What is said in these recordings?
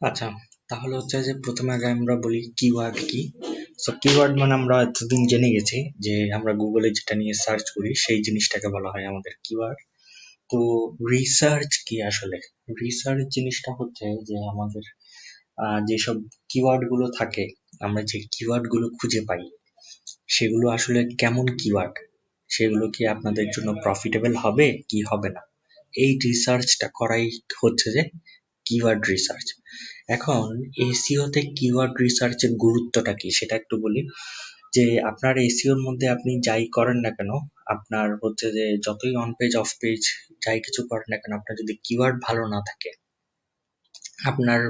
আচ্ছা, তাহলে হচ্ছে যে প্রথমে আগে আমরা বলি কিওয়ার্ড কি। সো কিওয়ার্ড মানে আমরা এতদিন জেনে গেছি যে আমরা গুগলে যেটা নিয়ে সার্চ করি সেই জিনিসটাকে বলা হয় আমাদের কিওয়ার্ড। তো রিসার্চ কি আসলে? রিসার্চ জিনিসটা হচ্ছে যে আমাদের যেসব কিওয়ার্ড গুলো থাকে, আমরা যে কিওয়ার্ড গুলো খুঁজে পাই সেগুলো আসলে কেমন কিওয়ার্ড, সেগুলো কি আপনাদের জন্য প্রফিটেবল হবে কি হবে না, এই রিসার্চটা করাই হচ্ছে যে কিওয়ার্ড রিসার্চ। এখন এসইওতে কিওয়ার্ড রিসার্চের গুরুত্বটা কি সেটা একটু বলি। যে আপনার এসইওর মধ্যে আপনি যাই করেন না কেন, আপনার হচ্ছে যে যতই অন পেজ অফ পেজ যাই কিছু করেন না কেন, আপনার যদি কিওয়ার্ড ভালো না থাকে, আপনার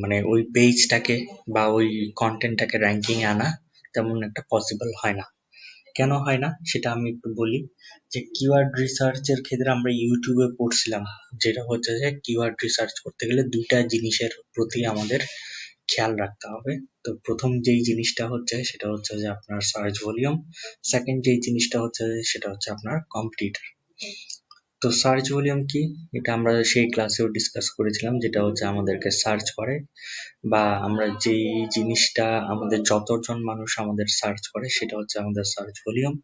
মানে ওই পেজটাকে বা ওই কন্টেন্টটাকে র্যাঙ্কিং এ আনা তেমন একটা পসিবল হয় না। কেন হয় না সেটা আমি একটু বলি। যে কিওয়ার্ড রিসার্চের ক্ষেত্রে আমরা ইউটিউবে পড়ছিলাম, যেটা হচ্ছে যে কিওয়ার্ড রিসার্চ করতে গেলে দুইটা জিনিসের প্রতি আমাদের খেয়াল রাখতে হবে। তো প্রথম যেই জিনিসটা হচ্ছে সেটা হচ্ছে যে আপনার সার্চ ভলিউম, সেকেন্ড যেই জিনিসটা হচ্ছে সেটা হচ্ছে আপনার কম্পিটিটর। তো সার্চ ভলিউম কি, এটা আমরা সেই ক্লাসেও ডিসকাস করেছিলাম, যেটা হচ্ছে আমাদেরকে সার্চ করে বা আমরা যেই জিনিসটা আমাদের যতজন মানুষ আমাদের সার্চ করে সেটা হচ্ছে আমাদের সার্চ ভলিউম।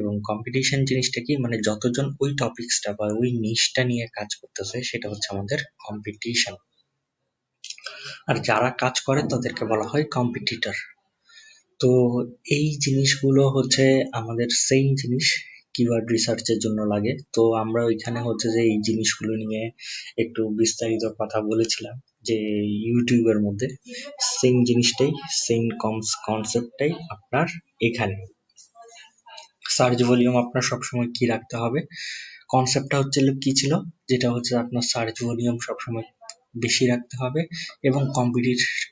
এবং কম্পিটিশন জিনিসটা কি, মানে যতজন ওই টপিকসটা বা ওই নিশটা নিয়ে কাজ করতেছে সেটা হচ্ছে আমাদের কম্পিটিশন। আর যারা কাজ করে তাদেরকে বলা হয় কম্পিটিটর। তো এই জিনিসগুলো হচ্ছে আমাদের সেম জিনিস কিওয়ার্ড রিসার্চের জন্য লাগে। তো আমরা ওইখানে হচ্ছে যে এই জিনিসগুলো নিয়ে একটু বিস্তারিত কথা বলেছিলাম, যে ইউটিউবের মধ্যে সেম জিনিসটাই, সেম কনসেপ্টটাই আপনার এখানে। সার্চ ভলিউম আপনার সবসময় কি রাখতে হবে, কনসেপ্টটা হচ্ছে কি ছিল, যেটা হচ্ছে আপনার সার্চ ভলিউম সবসময় বেশি রাখতে হবে এবং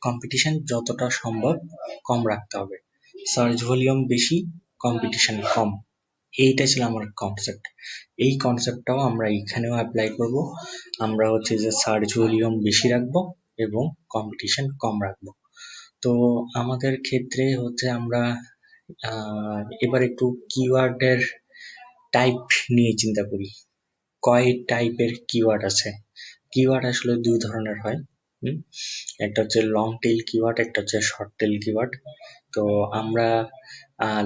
কম্পিটিশন যতটা সম্ভব কম রাখতে হবে। সার্চ ভলিউম বেশি, কম্পিটিশন কম, এইটা ছিল আমার কনসেপ্ট। এই কনসেপ্টটাও আমরা এখানেও অ্যাপ্লাই করব। আমরা হচ্ছে যে সার্চ ভলিউম বেশি রাখবো এবং কম্পিটিশন কম রাখবো। তো আমাদের ক্ষেত্রে হচ্ছে আমরা এবার একটু কিওয়ার্ডের টাইপ নিয়ে চিন্তা করি। কয় টাইপের কিওয়ার্ড আছে? কিওয়ার্ড আসলে দুই ধরনের হয়। হুম, একটা হচ্ছে লং টেইল কিওয়ার্ড, একটা হচ্ছে শর্ট টেইল কিওয়ার্ড। তো আমরা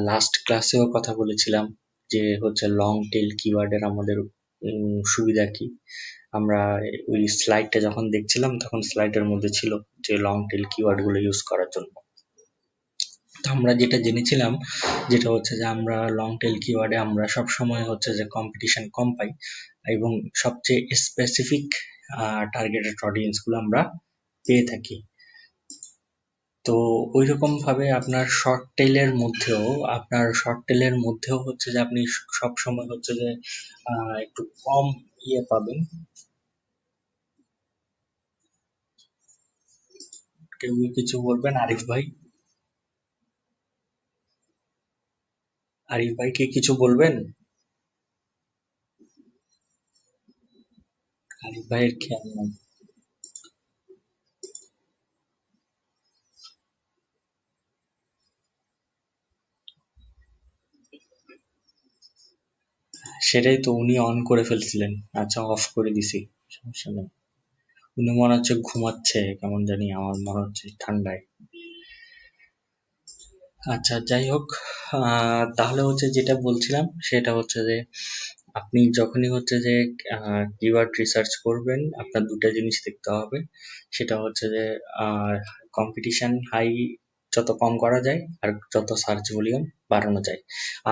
লাস্ট ক্লাসেও কথা বলেছিলাম যে হচ্ছে লং টেইল কিওয়ার্ডের আমাদের সুবিধা কি। আমরা ওই স্লাইডটা যখন দেখছিলাম তখন স্লাইডের মধ্যে ছিল যে লং টেইল কিওয়ার্ড গুলো ইউজ করার জন্য। তো আমরা যেটা জেনেছিলাম যেটা হচ্ছে যে আমরা লং টেল কিওয়ার্ডে আমরা সব সময় হচ্ছে যে কম্পিটিশন কম পাই এবং সবচেয়ে স্পেসিফিক টার্গেটেড অডিয়েন্স গুলো আমরা পেয়ে থাকি। তো ওইরকম ভাবে আপনার শর্ট টেলের মধ্যেও হচ্ছে যে আপনি সব সময় হচ্ছে যে একটু কম ইয়ে পাবেন। কেউ কিছু বলবেন? আরিফ ভাই কি কিছু বলবেন? আরিফ ভাইয়ের খেয়াল নাই। সেটাই তো, উনি অন করে ফেলছিলেন। আচ্ছা, অফ করে দিছি, সমস্যা নেই। উনি মনে হচ্ছে ঘুমাচ্ছে কেমন জানি, আমার মনে হচ্ছে ঠান্ডায়। আচ্ছা, যাই হোক। তাহলে হচ্ছে যেটা বলছিলাম সেটা হচ্ছে যে আপনি যখনই হচ্ছে যে কিওয়ার্ড রিসার্চ করবেন আপনার দুটো জিনিস দেখতে হবে। সেটা হচ্ছে যে কম্পিটিশন হাই যত কম করা যায় আর যত সার্চ ভলিউম বাড়ানো যায়।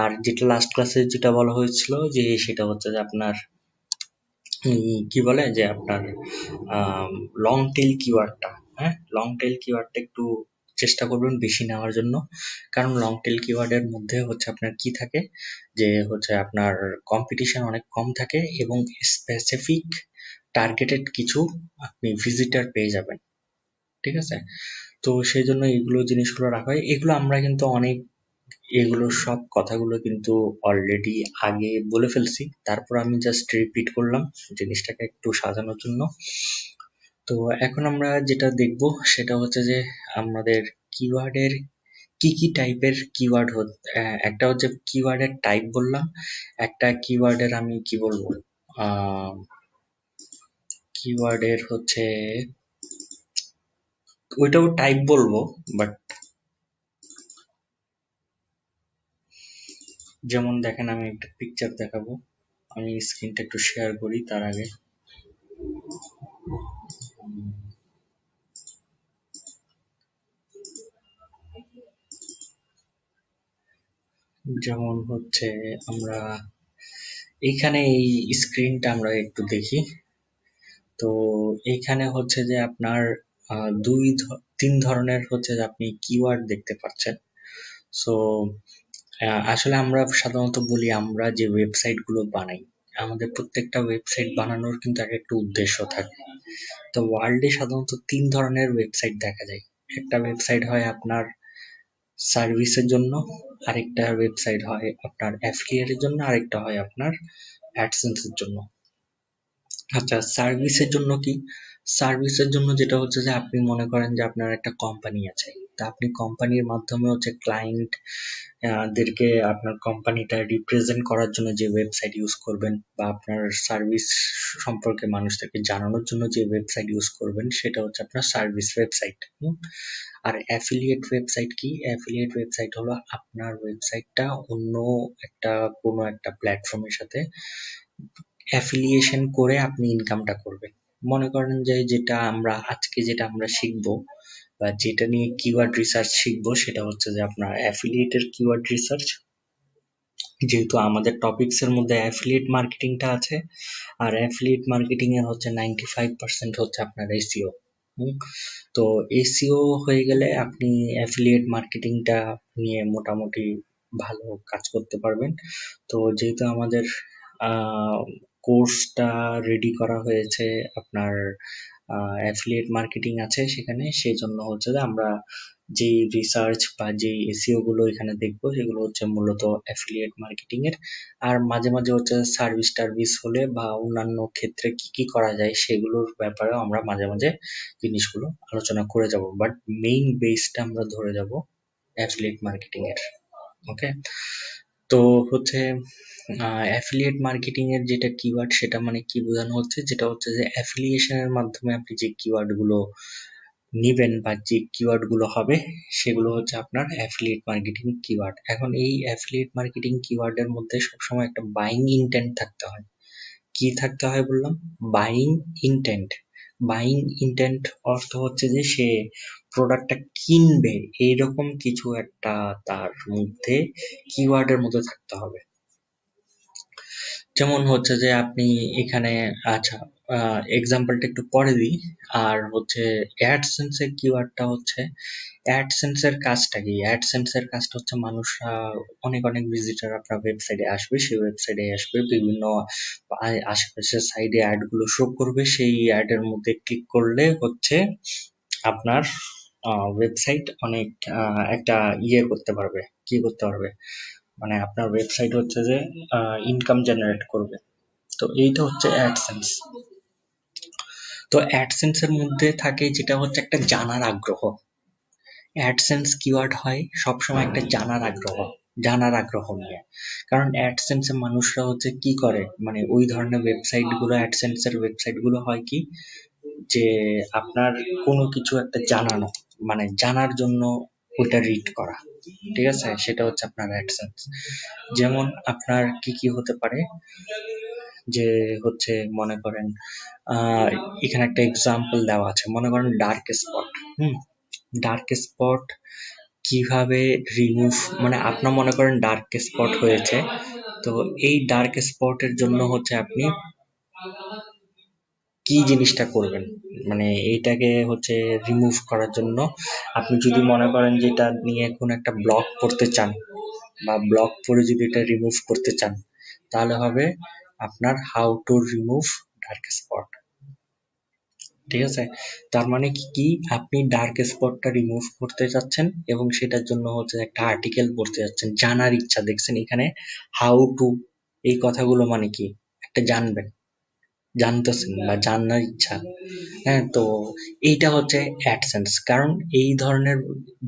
আর যেটা লাস্ট ক্লাসে যেটা বলা হয়েছিল যে সেটা হচ্ছে যে আপনার কি বলে যে আপনার লং টেল কিওয়ার্ডটা, হ্যাঁ, লং টেল কিওয়ার্ডটা একটু চেষ্টা করবেন বেশি নেওয়ার জন্য। কারণ লং টেল কিওয়ার্ডের মধ্যে হচ্ছে আপনার কি থাকে, যে হচ্ছে আপনার কম্পিটিশন অনেক কম থাকে এবং স্পেসিফিক টার্গেটেড কিছু আপনি ভিজিটার পেয়ে যাবেন। ঠিক আছে? তো সেই জন্য এগুলো জিনিসগুলো রাখা হয়। এগুলো আমরা কিন্তু অনেক, এগুলো সব কথাগুলো কিন্তু অলরেডি আগে বলে ফেলছি, তারপর আমি জাস্ট রিপিট করলাম জিনিসটাকে একটু সাজানোর জন্য। তো এখন আমরা যেটা দেখব সেটা হচ্ছে যে আমাদের কিওয়ার্ডের কি কি টাইপের কিওয়ার্ড একটা হচ্ছে কিওয়ার্ডের টাইপ বললাম, একটা কিওয়ার্ডের আমি কি বলবো, কিওয়ার্ডের হচ্ছে ওইটাও টাইপ বলবো, বাট যেমন দেখেন আমি একটা পিকচার দেখাবো, আমি স্ক্রিনটা একটু শেয়ার করি তার আগে। যেমন হচ্ছে আমরা এইখানে এই স্ক্রিনটা আমরা একটু দেখি। তো এইখানে হচ্ছে যে আপনার তিন ধরনের হচ্ছে যে আপনি কিওয়ার্ড দেখতে পাচ্ছেন। সো আসলে আমরা সাধারণত বলি আমরা যে ওয়েবসাইট গুলো বানাই, আমাদের প্রত্যেকটা ওয়েবসাইট বানানোর কিন্তু এক একটা উদ্দেশ্য থাকে। তো ওয়ার্ল্ডে সাধারণত তিন ধরনের ওয়েবসাইট দেখা যায়। একটা ওয়েবসাইট হয় আপনার সার্ভিসের জন্য, আরেকটা ওয়েবসাইট হয় আপনার অ্যাফিলিয়েটের জন্য, আরেকটা হয় আপনার অ্যাডসেন্সের জন্য। আচ্ছা, সার্ভিসের জন্য কি? সার্ভিসের জন্য যেটা হচ্ছে যে আপনি মনে করেন যে আপনার একটা কোম্পানি আছে, তা আপনি কোম্পানির মাধ্যমে হচ্ছে ক্লায়েন্ট দেরকে আপনার কোম্পানিটা রিপ্রেজেন্ট করার জন্য যে ওয়েবসাইট ইউজ করবেন, বা আপনার সার্ভিস সম্পর্কে মানুষদেরকে জানানোর জন্য যে ওয়েবসাইট ইউজ করবেন, সেটা হচ্ছে আপনার সার্ভিস ওয়েবসাইট। আর অ্যাফিলিয়েট ওয়েবসাইট কি? অ্যাফিলিয়েট ওয়েবসাইট হলো আপনার ওয়েবসাইটটা অন্য একটা কোনো একটা প্ল্যাটফর্মের সাথে অ্যাফিলিয়েশন করে আপনি ইনকামটা করবেন। মনে করেন যে যেটা আমরা শিখবো, বা যেটা নিয়ে কিওয়ার্ড রিসার্চ শিখবো, সেটা হচ্ছে যে আপনার অ্যাফিলিয়েটের কিওয়ার্ড রিসার্চ। যেহেতু আমাদের টপিকস এর মধ্যে অ্যাফিলিয়েট মার্কেটিংটা আছে, আর অ্যাফিলিয়েট মার্কেটিং এর হচ্ছে 95% হচ্ছে আপনার এসইও। তো এসইও হয়ে গেলে আপনি অ্যাফিলিয়েট মার্কেটিংটা নিয়ে মোটামুটি ভালো কাজ করতে পারবেন। তো যেহেতু আমাদের কোর্সটা রেডি করা হয়েছে আপনার অ্যাফিলিয়েট মার্কেটিং আছে সেখানে, সেই জন্য হচ্ছে যে আমরা যে রিসার্চ বা যে এসইও গুলো এখানে দেখবো, সেগুলো হচ্ছে মূলত অ্যাফিলিয়েট মার্কেটিং এর। আর মাঝে মাঝে হচ্ছে সার্ভিস টার্ভিস হলে বা অন্যান্য ক্ষেত্রে কি কি করা যায় সেগুলোর ব্যাপারেও আমরা মাঝে মাঝে জিনিসগুলো আলোচনা করে যাব, বাট মেইন বেসটা আমরা ধরে যাব অ্যাফিলিয়েট মার্কেটিং এর। ওকে, তো হচ্ছে অ্যাফিলিয়েট মার্কেটিং এর যেটা কিওয়ার্ড, সেটা মানে কি বোঝানো হচ্ছে, যেটা হচ্ছে যে অ্যাফিলিয়েশনের মাধ্যমে আপনি যে কিওয়ার্ড গুলো নিবেন বা যে কিওয়ার্ড গুলো হবে, সেগুলো হচ্ছে আপনার অ্যাফিলিয়েট মার্কেটিং কিওয়ার্ড। এখন এই অ্যাফিলিয়েট মার্কেটিং কিওয়ার্ডের মধ্যে সবসময় একটা বাইং ইন্টেন্ট থাকতে হয়। কি থাকতে হয় বললাম? Buying intent. বাইং ইন্টেন্ট অর্থ হচ্ছে যে সে প্রোডাক্টটা কিনবে, এইরকম কিছু একটা তার মধ্যে কিওয়ার্ডের মধ্যে থাকতে হবে। যেমন হচ্ছে যে আপনি এখানে, আচ্ছা, এক্সাম্পলটা একটু পরে দিই। আর হচ্ছে অ্যাডসেন্স এর কিওয়ার্ডটা হচ্ছে, অ্যাডসেন্স এর কাজটা কি? অ্যাডসেন্স এর কাজটা হচ্ছে মানুষরা অনেক অনেক ভিজিটর আপনার ওয়েবসাইটে আসবে, সেই ওয়েবসাইটে আসবে বিভিন্ন আশেপাশের সাইডে অ্যাড গুলো শো করবে, সেই অ্যাড এর মধ্যে ক্লিক করলে হচ্ছে আপনার ওয়েবসাইট অনেক একটা করতে পারবে। কি করতে পারবে? মানে আপনার ওয়েবসাইট হচ্ছে যে ইনকাম জেনারেট করবে। তো এইটা হচ্ছে অ্যাডসেন্স। তো অ্যাডসেন্স এর মধ্যে থাকে যেটা হচ্ছে একটা জানার আগ্রহ। অ্যাডসেন্স কিওয়ার্ড হয় সবসময় একটা জানার আগ্রহ নিয়ে। কারণ অ্যাডসেন্স এর মানুষরা হচ্ছে কি করে, মানে ওই ধরনের ওয়েবসাইট গুলো, অ্যাডসেন্স এর ওয়েবসাইট গুলো হয় কি, যে আপনার কোনো কিছু একটা জানানো, মানে জানার জন্য ওটা রিড করা। ঠিক আছে, সেটা হচ্ছে আপনার অ্যাডসেন্স। যেমন আপনার কি কি হতে পারে, যে হচ্ছে মনে করেন আহ এখানে একটা এক্সাম্পল দেওয়া আছে, মনে করেন ডার্ক স্পট। ডার্ক স্পট কিভাবে রিমুভ, মানে আপনার মনে করেন ডার্ক স্পট হয়েছে, তো এই ডার্ক স্পটের জন্য হচ্ছে আপনি কি জিনিসটা করবেন, মানে এইটাকে হচ্ছে রিমুভ করার জন্য আপনি যদি মনে করেন যে এটা নিয়ে কোনো একটা ব্লগ পড়তে চান, বা ব্লগ পড়ে যদি এটা রিমুভ করতে চান, তাহলে হবে আপনার how to remove dark spot. ঠিক আছে, তার মানে কি কি, আপনি ডার্ক স্পটটা রিমুভ করতে চাচ্ছেন এবং সেটার জন্য হচ্ছে একটা আর্টিকেল পড়তে যাচ্ছেন, জানার ইচ্ছা। দেখছেন এখানে হাউ টু এই কথাগুলো মানে কি, একটা জানবেন। জানতেছেন বা জানার ইচ্ছা। হ্যাঁ, তো এইটা হচ্ছে অ্যাডসেন্স। কারণ এই ধরনের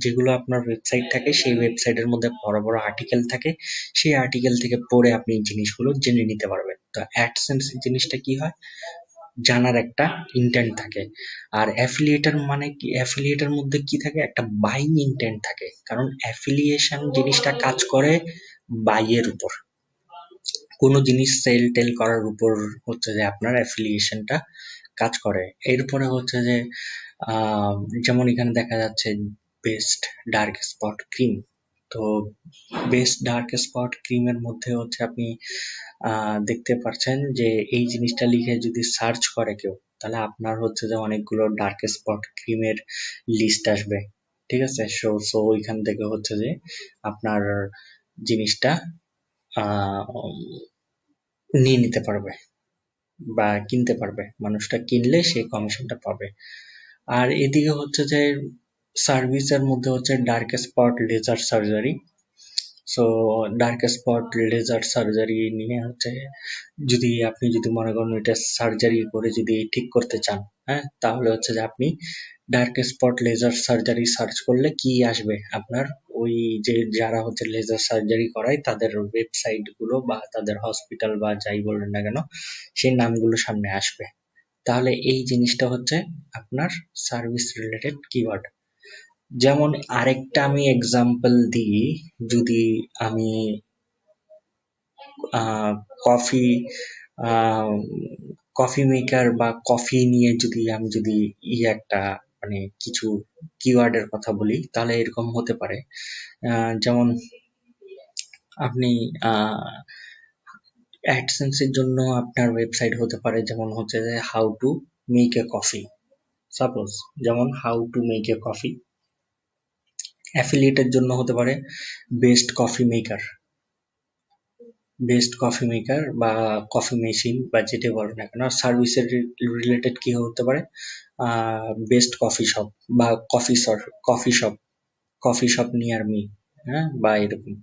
যেগুলো আপনার ওয়েবসাইট থাকে, সেই ওয়েবসাইটের মধ্যে বড় বড় আর্টিকেল থাকে, সেই আর্টিকেল থেকে পড়ে আপনি এই জিনিসগুলো জেনে নিতে পারবেন। তো অ্যাডসেন্স জিনিসটা কি হয়, জানার একটা ইন্টেন্ট থাকে। আর অ্যাফিলিয়েটার মানে কি, অ্যাফিলিয়েটের মধ্যে কি থাকে, একটা বাইং ইন্টেন্ট থাকে। কারণ অ্যাফিলিয়েশন জিনিসটা কাজ করে বাইয়ের উপর, কোনো জিনিস সেল টেল করার উপর হচ্ছে যে আপনার অ্যাফিলিয়েশনটা কাজ করে। এরপরে হচ্ছে যে আহ, যেমন এখানে দেখা যাচ্ছে বেস্ট ডার্ক স্পট ক্রিম। তো বেস্ট ডার্ক স্পট ক্রিমের মধ্যে হচ্ছে আপনি দেখতে পাচ্ছেন যে এই জিনিসটা লিখে যদি সার্চ করে কেউ, তাহলে আপনার হচ্ছে যে অনেকগুলো ডার্ক স্পট ক্রিমের লিস্ট আসবে। ঠিক আছে, সো সো ওইখান থেকে হচ্ছে যে আপনার জিনিসটা আহ, নিয়ে নিতে পারবে বা কিনতে পারবে। মানুষটা কিনলে সেই কমিশনটা পাবে। আর এদিকে হচ্ছে যে সার্ভিসের মধ্যে হচ্ছে dark spot laser surgery. So dark spot laser surgery নিয়ে হচ্ছে, যদি আপনি যদি মনে করেন এটা সার্জারি করে যদি ঠিক করতে চান, হ্যাঁ, তাহলে হচ্ছে যে আপনি dark spot laser surgery search করলে কি আসবে আপনার, ওই যে যারা হচ্ছে লেজার সার্জারি করায় তাদের ওয়েবসাইট গুলো বা তাদের হসপিটাল বা যাই বলেন না কেন, সেই নামগুলো সামনে আসবে। তাহলে এই জিনিসটা হচ্ছে আপনার সার্ভিস রিলেটেড কিওয়ার্ড। যেমন আরেকটা আমি এক্সাম্পল দিই, যদি আমি আহ, কফি আহ, কফি মেকার বা কফি নিয়ে যদি আমি যদি একটা মানে কিছু কিওয়ার্ডের কথা বলি, তাহলে এরকম হতে পারে। যেমন আপনি অ্যাডসেন্স এর জন্য আপনার ওয়েবসাইট হতে পারে, যেমন হচ্ছে যে how to make a coffee, suppose, যেমন how to make a coffee. অ্যাফিলিয়েটের জন্য হতে পারে best coffee maker, best coffee maker বা কফি মেশিন বা যেটা বলো না কেন। সার্ভিসের রিলেটেড কি হতে পারে, বেস্ট কফি শপ বা coffee shop, coffee shop near me, হ্যাঁ, বা এরকম।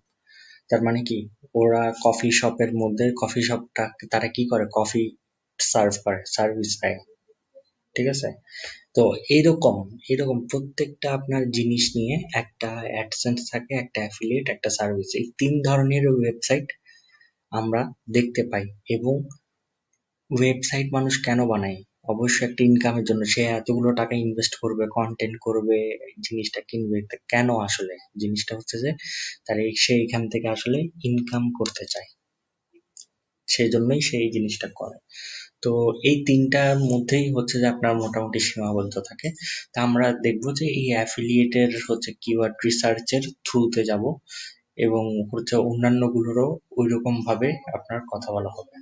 তার মানে কি, ওরা কফি শপের মধ্যে, কফি শপটা তারা কি করে, কফি সার্ভ করে, সার্ভিস দেয়। ঠিক আছে, তো এইরকম এইরকম প্রত্যেকটা আপনার জিনিস নিয়ে একটা অ্যাডসেন্স থাকে, একটা অ্যাফিলিয়েট, একটা সার্ভিস, এই তিন ধরনের ওয়েবসাইট আমরা দেখতে পাই। এবং ওয়েবসাইট মানুষ কেন বানায়, অবশ্যই একটা ইনকামের জন্য। সে এতগুলো টাকা ইনভেস্ট করবে, কন্টেন্ট করবে, জিনিসটা কিনবে, তা কেন আসলে, জিনিসটা হচ্ছে যে সে এখান থেকে আসলে ইনকাম করতে চায়, সেই জন্যই সে এই জিনিসটা করে। তো এই তিনটার মধ্যেই হচ্ছে যে আপনার মোটামুটি সীমাবদ্ধ থাকে। তা আমরা দেখবো যে এই অ্যাফিলিয়েটের হচ্ছে কিওয়ার্ড রিসার্চের থ্রুতে যাব, এবং হচ্ছে অন্যান্য গুলোরও ওইরকম ভাবে আপনার কথা বলা হবে।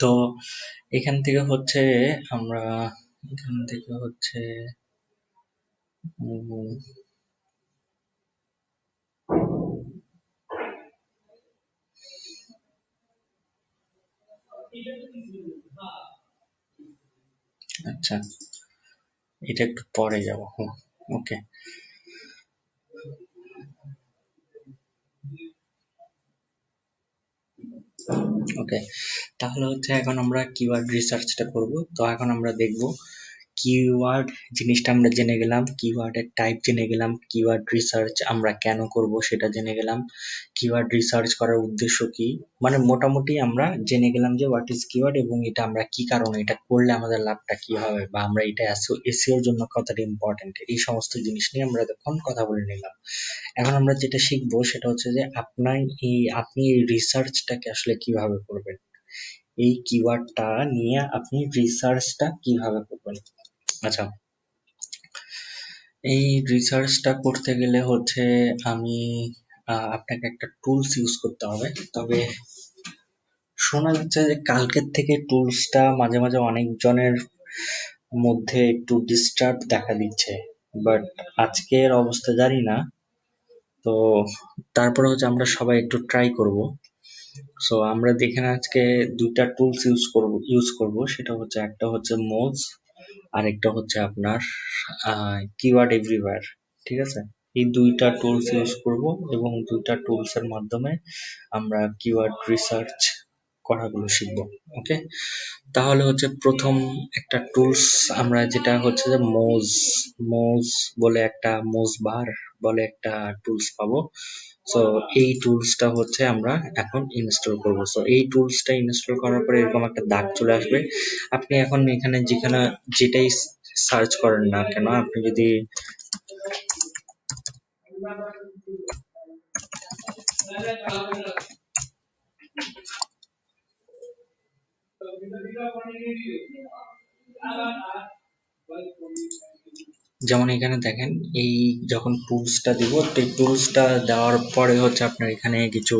তো এখান থেকে হচ্ছে আমরা এখান থেকে হচ্ছে উম, আচ্ছা, এটা একটু পরে যাব। ওকে, ওকে। তাহলে হচ্ছে এখন আমরা কিওয়ার্ড রিসার্চটা করব। তো এখন আমরা দেখব কিওয়ার্ড জিনিসটা আমরা জেনে গেলাম, কিওয়ার্ডের টাইপ জেনে গেলাম, কিওয়ার্ড রিসার্চ আমরা কেন করব সেটা জেনে গেলাম, কিওয়ার্ড রিসার্চ করার উদ্দেশ্য কি, মানে মোটামুটি আমরা জেনে গেলাম যে হোয়াট ইজ কিওয়ার্ড এবং এটা আমরা কি কারণে এটা করলে আমাদের লাভটা কি হবে, বা আমরা এটা এসইওর জন্য কতটা ইম্পর্টেন্ট, এই সমস্ত জিনিস নিয়ে আমরা এখন কথা বলে নিলাম। এখন আমরা যেটা শিখবো সেটা হচ্ছে যে আপনি এই রিসার্চটাকে আসলে কিভাবে করবেন, এই কিওয়ার্ডটা নিয়ে আপনি রিসার্চটা কিভাবে করবেন। আচ্ছা, এই রিসার্চটা করতে গেলে হচ্ছে আমি আপনাকে একটা টুলস ইউজ করতে হবে। তবে শোনা যাচ্ছে যে কালকের থেকে টুলসটা মাঝে মাঝে অনেকজনের মধ্যে একটু ডিস্টার্ব দেখা দিচ্ছে, বাট আজকের অবস্থা জানি না। তো তারপরে হচ্ছে আমরা সবাই একটু ট্রাই করব। সো আমরা দেখেন আজকে দুইটা টুলস ইউজ করব, সেটা হচ্ছে একটা হচ্ছে মোজ, আর একটা হচ্ছে আপনার কিওয়ার্ড এভরিওয়্যার। ঠিক আছে, এই দুইটা টুলস ইউজ করব এবং দুইটা টুলস এর মাধ্যমে আমরা কিওয়ার্ড রিসার্চ করাগুলো শিখবো। ওকে, তাহলে হচ্ছে প্রথম একটা টুলস আমরা যেটা হচ্ছে যে মোজ বলে একটা মোজ বার বলে একটা টুলস পাবো। সো এই টুলসটা হচ্ছে আমরা এখন ইনস্টল করব। সো এই টুলসটা ইনস্টল করার পরে এরকম একটা দাগ চলে আসবে। আপনি এখন এখানে যেখানে যেটাই সার্চ করেন না কেন, আপনি যদি যেমন এখানে দেখেন, এই যখন টুলসটা দিব, তো এই টুলসটা দেওয়ার পরে হচ্ছে আপনার এখানে কিছু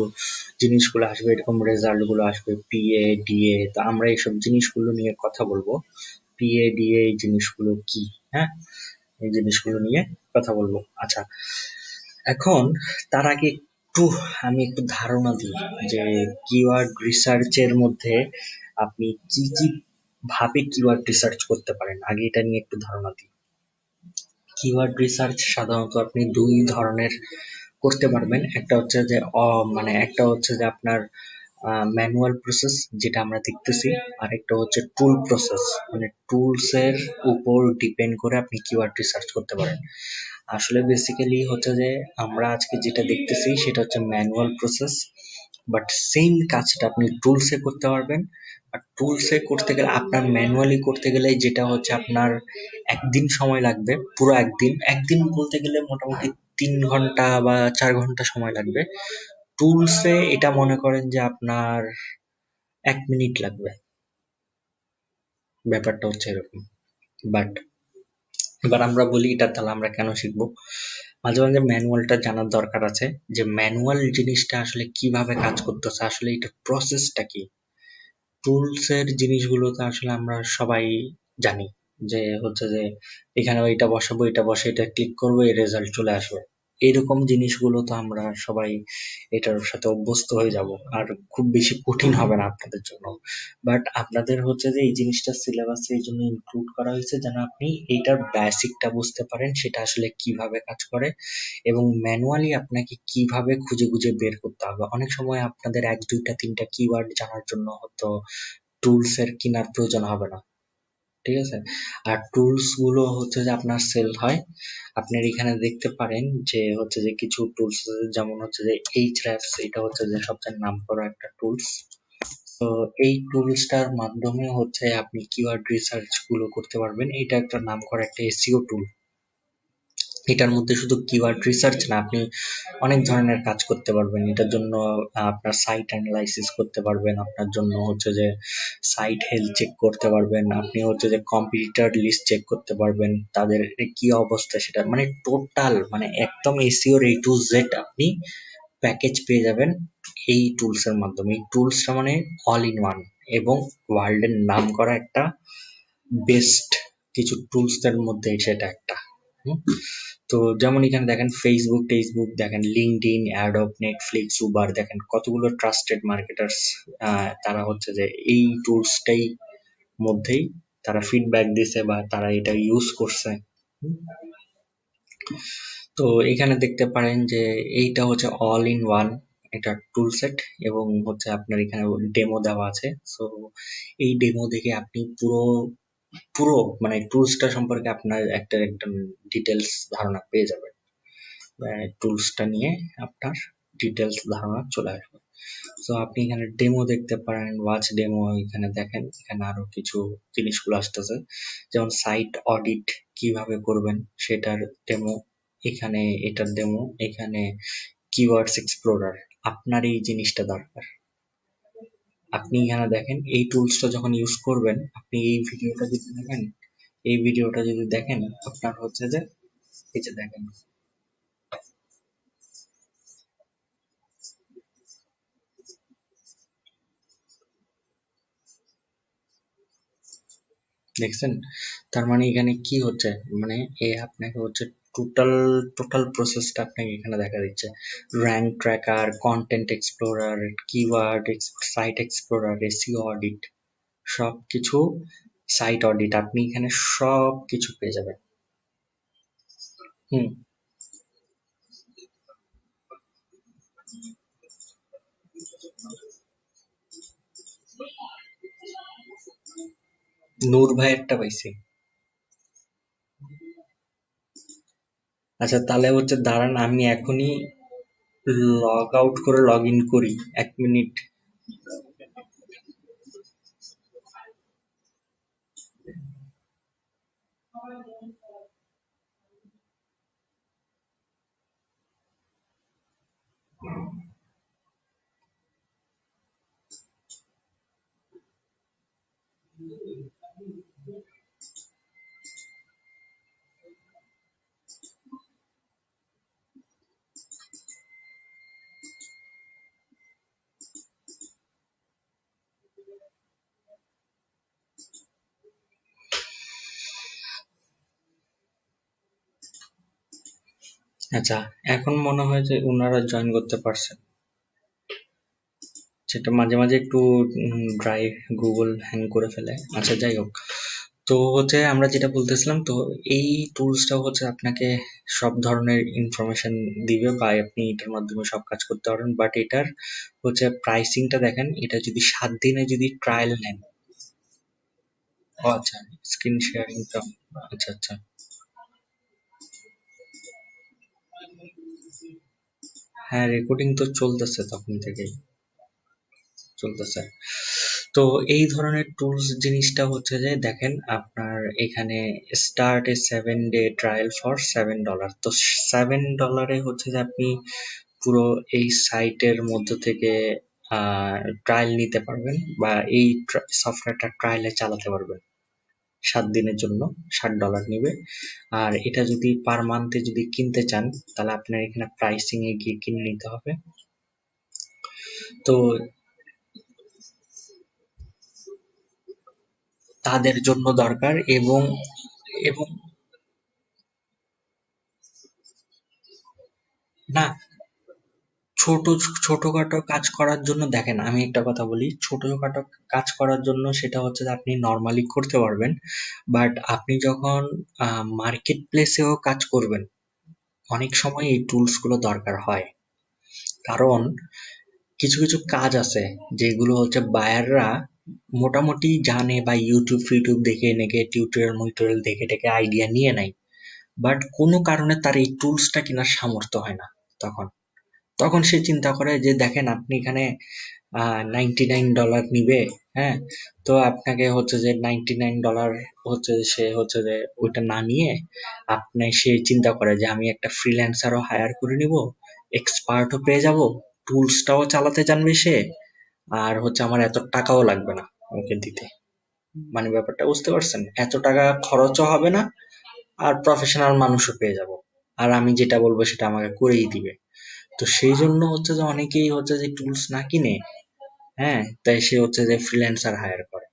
জিনিসগুলো আসবে, এরকম রেজাল্ট গুলো আসবে, পিএ ডিএ। তো আমরা এইসব জিনিসগুলো নিয়ে কথা বলবো। পিএ ডিএ এই জিনিসগুলো কি, হ্যাঁ, এই জিনিসগুলো নিয়ে কথা বলবো। আচ্ছা, এখন তার আগে আমি একটু ধারণা দিই যে কিওয়ার্ড রিসার্চের মধ্যে আপনি কি কি ভাবে কিওয়ার্ড রিসার্চ করতে পারেন। আগে এটা নিয়ে একটু ধারণা দিই। কিওয়ার্ড রিসার্চ সাধারণত আপনি দুই ধরনের করতে পারবেন। একটা হচ্ছে যে একটা হচ্ছে যে আপনার ম্যানুয়াল প্রসেস, যেটা আমরা দেখতেছি। আর একটা হচ্ছে টুল প্রসেস, মানে টুলস এর উপর ডিপেন্ড করে আপনি কিওয়ার্ড রিসার্চ করতে পারেন। আসলে বেসিক্যালি হচ্ছে যে আমরা আজকে যেটা দেখতেছি সেটা হচ্ছে ম্যানুয়াল প্রসেস, বাট সেম কাজটা আপনি টুলসে করতে পারবেন। আর টুলসে করতে গেলে, আপনার ম্যানুয়ালি করতে গেলে যেটা হচ্ছে আপনার একদিন সময় লাগবে, পুরো একদিন। একদিন বলতে গেলে মোটামুটি 3 ঘন্টা বা 4 ঘন্টা সময় লাগবে। টুলসে এটা মনে করেন যে আপনার 1 মিনিট লাগবে। ব্যাপারটা হচ্ছে এরকম। বাট এবার আমরা বলি এটা তাহলে আমরা কেন শিখবো। মাঝে মাঝে ম্যানুয়ালটা জানার দরকার আছে, যে ম্যানুয়াল জিনিসটা আসলে কিভাবে কাজ করতেছে, আসলে এটা প্রসেসটা কি। টুলস এর জিনিসগুলো তো আসলে আমরা সবাই জানি, যে হচ্ছে যে এখানে এটা বসাবো, এটা বসে এটা ক্লিক করবো, এই রেজাল্ট চলে আসবে। এরকম জিনিসগুলো তো আমরা সবাই এটার সাথে অভ্যস্ত হয়ে যাব, আর খুব বেশি কঠিন হবে না আপনাদের জন্য। বাট আপনাদের হচ্ছে যে এই জিনিসটা সিলেবাসে এই জন্য ইনক্লুড করা হয়েছে যেন আপনি এইটার বেসিকটা বুঝতে পারেন, সেটা আসলে কিভাবে কাজ করে, এবং ম্যানুয়ালি আপনাকে কিভাবে খুঁজে খুঁজে বের করতে হবে। অনেক সময় আপনাদের এক দুইটা তিনটা কিওয়ার্ড জানার জন্য হয়তো টুলস এর কেনার প্রয়োজন হবে না। ঠিক আছে? আর টুলস গুলো হচ্ছে যে আপনার সেল হয়। আপনার এখানে দেখতে পারেন যে হচ্ছে যে কিছু টুলস, যেমন হচ্ছে যে এইচরেফস, এটা হচ্ছে যে সবচেয়ে নামকরা একটা টুলস। তো এই টুলসটার মাধ্যমে হচ্ছে আপনি কিওয়ার্ড রিসার্চ গুলো করতে পারবেন। এটা একটা নামকরা একটা এসইও টুল। এটার মধ্যে শুধু কিওয়ার্ড রিসার্চ না, আপনি অনেক ধরনের কাজ করতে পারবেন এটার জন্য। আপনার সাইট অ্যানালাইসিস করতে পারবেন, আপনার জন্য হচ্ছে যে সাইট হেলথ চেক করতে পারবেন, আপনি হচ্ছে যে কম্পিটিটর লিস্ট চেক করতে পারবেন, তাদের কি অবস্থা সেটা, মানে টোটাল, মানে একদম এসইওর এ টু জেড আপনি প্যাকেজ পেয়ে যাবেন এই টুলস এর মাধ্যমে। এই টুলসটা মানে অল ইন ওয়ান, এবং ওয়ার্ল্ডের নাম করা একটা বেস্ট কিছু টুলস এর মধ্যে সেটা একটা। হুম? তো যেমন এখানে দেখেন ফেসবুক টেসবুক দেখেন, লিঙ্কডইন, অ্যাডপ, নেটফ্লিক্স, উবার, দেখেন কতগুলো ট্রাস্টেড মার্কেটার্স তারা হচ্ছে যে এই টুলসটাই মধ্যেই তারা ফিডব্যাক দিছে বা তারা এটা ইউজ করছে। হুম? তো এখানে দেখতে পারেন যে এইটা হচ্ছে অল ইন ওয়ান একটা টুল সেট, এবং হচ্ছে আপনার এখানে ডেমো দেওয়া আছে। সো এই ডেমো দেখে আপনি পুরো পুরো মানে টুলসটা সম্পর্কে আপনার একটা একদম ডিটেলস ধারণা পেয়ে যাবেন। টুলসটা নিয়ে আপনার ডিটেলস ধারণা চলে আসবে। তো আপনি এখানে ডেমো দেখতে পারেন, ওয়াচ ডেমো। এখানে দেখেন, এখানে আরো কিছু জিনিসগুলো আসতেছে, যেমন সাইট অডিট কিভাবে করবেন সেটার ডেমো। এখানে এটার ডেমো। এখানে কিওয়ার্ডস এক্সপ্লোরার, আপনার এই জিনিসটা দরকার। আপনি এখানে দেখেন এই টুলসটা যখন ইউজ করবেন, আপনি এই ভিডিওটা যদি দেখেন, আপনার হচ্ছে যে এই যে দেখেন, দেখছেন? তার মানে এখানে কি হচ্ছে, মানে আপনাকে হচ্ছে টোটাল টোটাল প্রসেসটা আপনাকে এখানে দেখা দিচ্ছে। Rank tracker, content explorer, keyword, site explorer, SEO audit, সবকিছু, সাইট অডিট, আপনি এখানে সবকিছু পেয়ে যাবেন। হুম। নূর ভাইয়েরটা পাইছি। আচ্ছা তাহলে হচ্ছে দাঁড়ান, আমি এখনই লগ আউট করে লগ ইন করি, 1 মিনিট। আচ্ছা, এখন মনে হয় যে ওনারা জয়েন করতে পারছেন। সেটা মাঝে মাঝে একটু ড্রাইভ গুগল হ্যাং করে ফেলে। আচ্ছা যাই হোক, তো হচ্ছে আমরা যেটা বলতেছিলাম, তো এই টুলসটা হচ্ছে আপনাকে সব ধরনের ইনফরমেশন দিবে বা আপনি এটার মাধ্যমে সব কাজ করতে পারেন, বাট এটার হচ্ছে প্রাইসিংটা দেখেন, এটা যদি 7 দিনে যদি ট্রায়াল নেন। ও আচ্ছা, স্ক্রিন শেয়ারিংটা। আচ্ছা আচ্ছা। হ্যাঁ, রেকর্ডিং তো চলতেছে তখন থেকেই, চলতেছে। তো এই ধরনের টুলস জিনিসটা হচ্ছে যে দেখেন, আপনার এখানে start A 7 day trial for $7। তো $7 হচ্ছে যে আপনি পুরো এই সাইটের মধ্য থেকে ট্রায়াল নিতে পারবেন, বা এই সফটওয়্যারটা ট্রায়ালে চালাতে পারবেন 7 দিনের জন্য। $60 নিবে। আর এটা যদি পার মান্থে যদি কিনতে চান, তাহলে আপনার এখানে প্রাইসিং এ গিয়ে কিনে নিতে হবে। তো তাদের জন্য দরকার, এবং এবং না, ছোট ছোটখাটো কাজ করার জন্য দেখেন, আমি একটা কথা বলি, ছোটখাটো কাজ করার জন্য সেটা হচ্ছে যে আপনি নর্মালি করতে পারবেন, বাট আপনি যখন মার্কেট প্লেসেও কাজ করবেন, অনেক সময় এই টুলস গুলো দরকার হয়। কারণ কিছু কিছু কাজ আছে যেগুলো হচ্ছে বায়াররা মোটামুটি জানে, বা ইউটিউব ফিউটিউব দেখে নেকে টিউটোরিয়াল মুটোরিয়াল দেখে টেকে আইডিয়া নিয়ে নেয়, বাট কোনো কারণে তার এই টুলসটা কেনার সামর্থ্য হয় না। তখন তখন সে চিন্তা করে যে দেখেন, আপনি এখানে $99 নিবে, হ্যাঁ, তো আপনাকে হচ্ছে যে $99 হচ্ছে সে হচ্ছে যে ওইটা না নিয়ে, সে চিন্তা করে যে আমি একটা ফ্রিল্যান্সারও হায়ার করে নিব, এক্সপার্টও পেয়ে যাব, টুলসটাও চালাতে জানবে সে, আর হচ্ছে আমার এত টাকাও লাগবে না ওকে দিতে। মানে ব্যাপারটা বুঝতে পারছেন, এত টাকা খরচও হবে না, আর প্রফেশনাল মানুষও পেয়ে যাব, আর আমি যেটা বলবো সেটা আমাকে করেই দিবে। তো সেই জন্য হচ্ছে যে অনেকেই হচ্ছে যে টুলস না কিনে, হ্যাঁ, তাই সে হচ্ছে যে ফ্রিল্যান্সার হায়ার করে।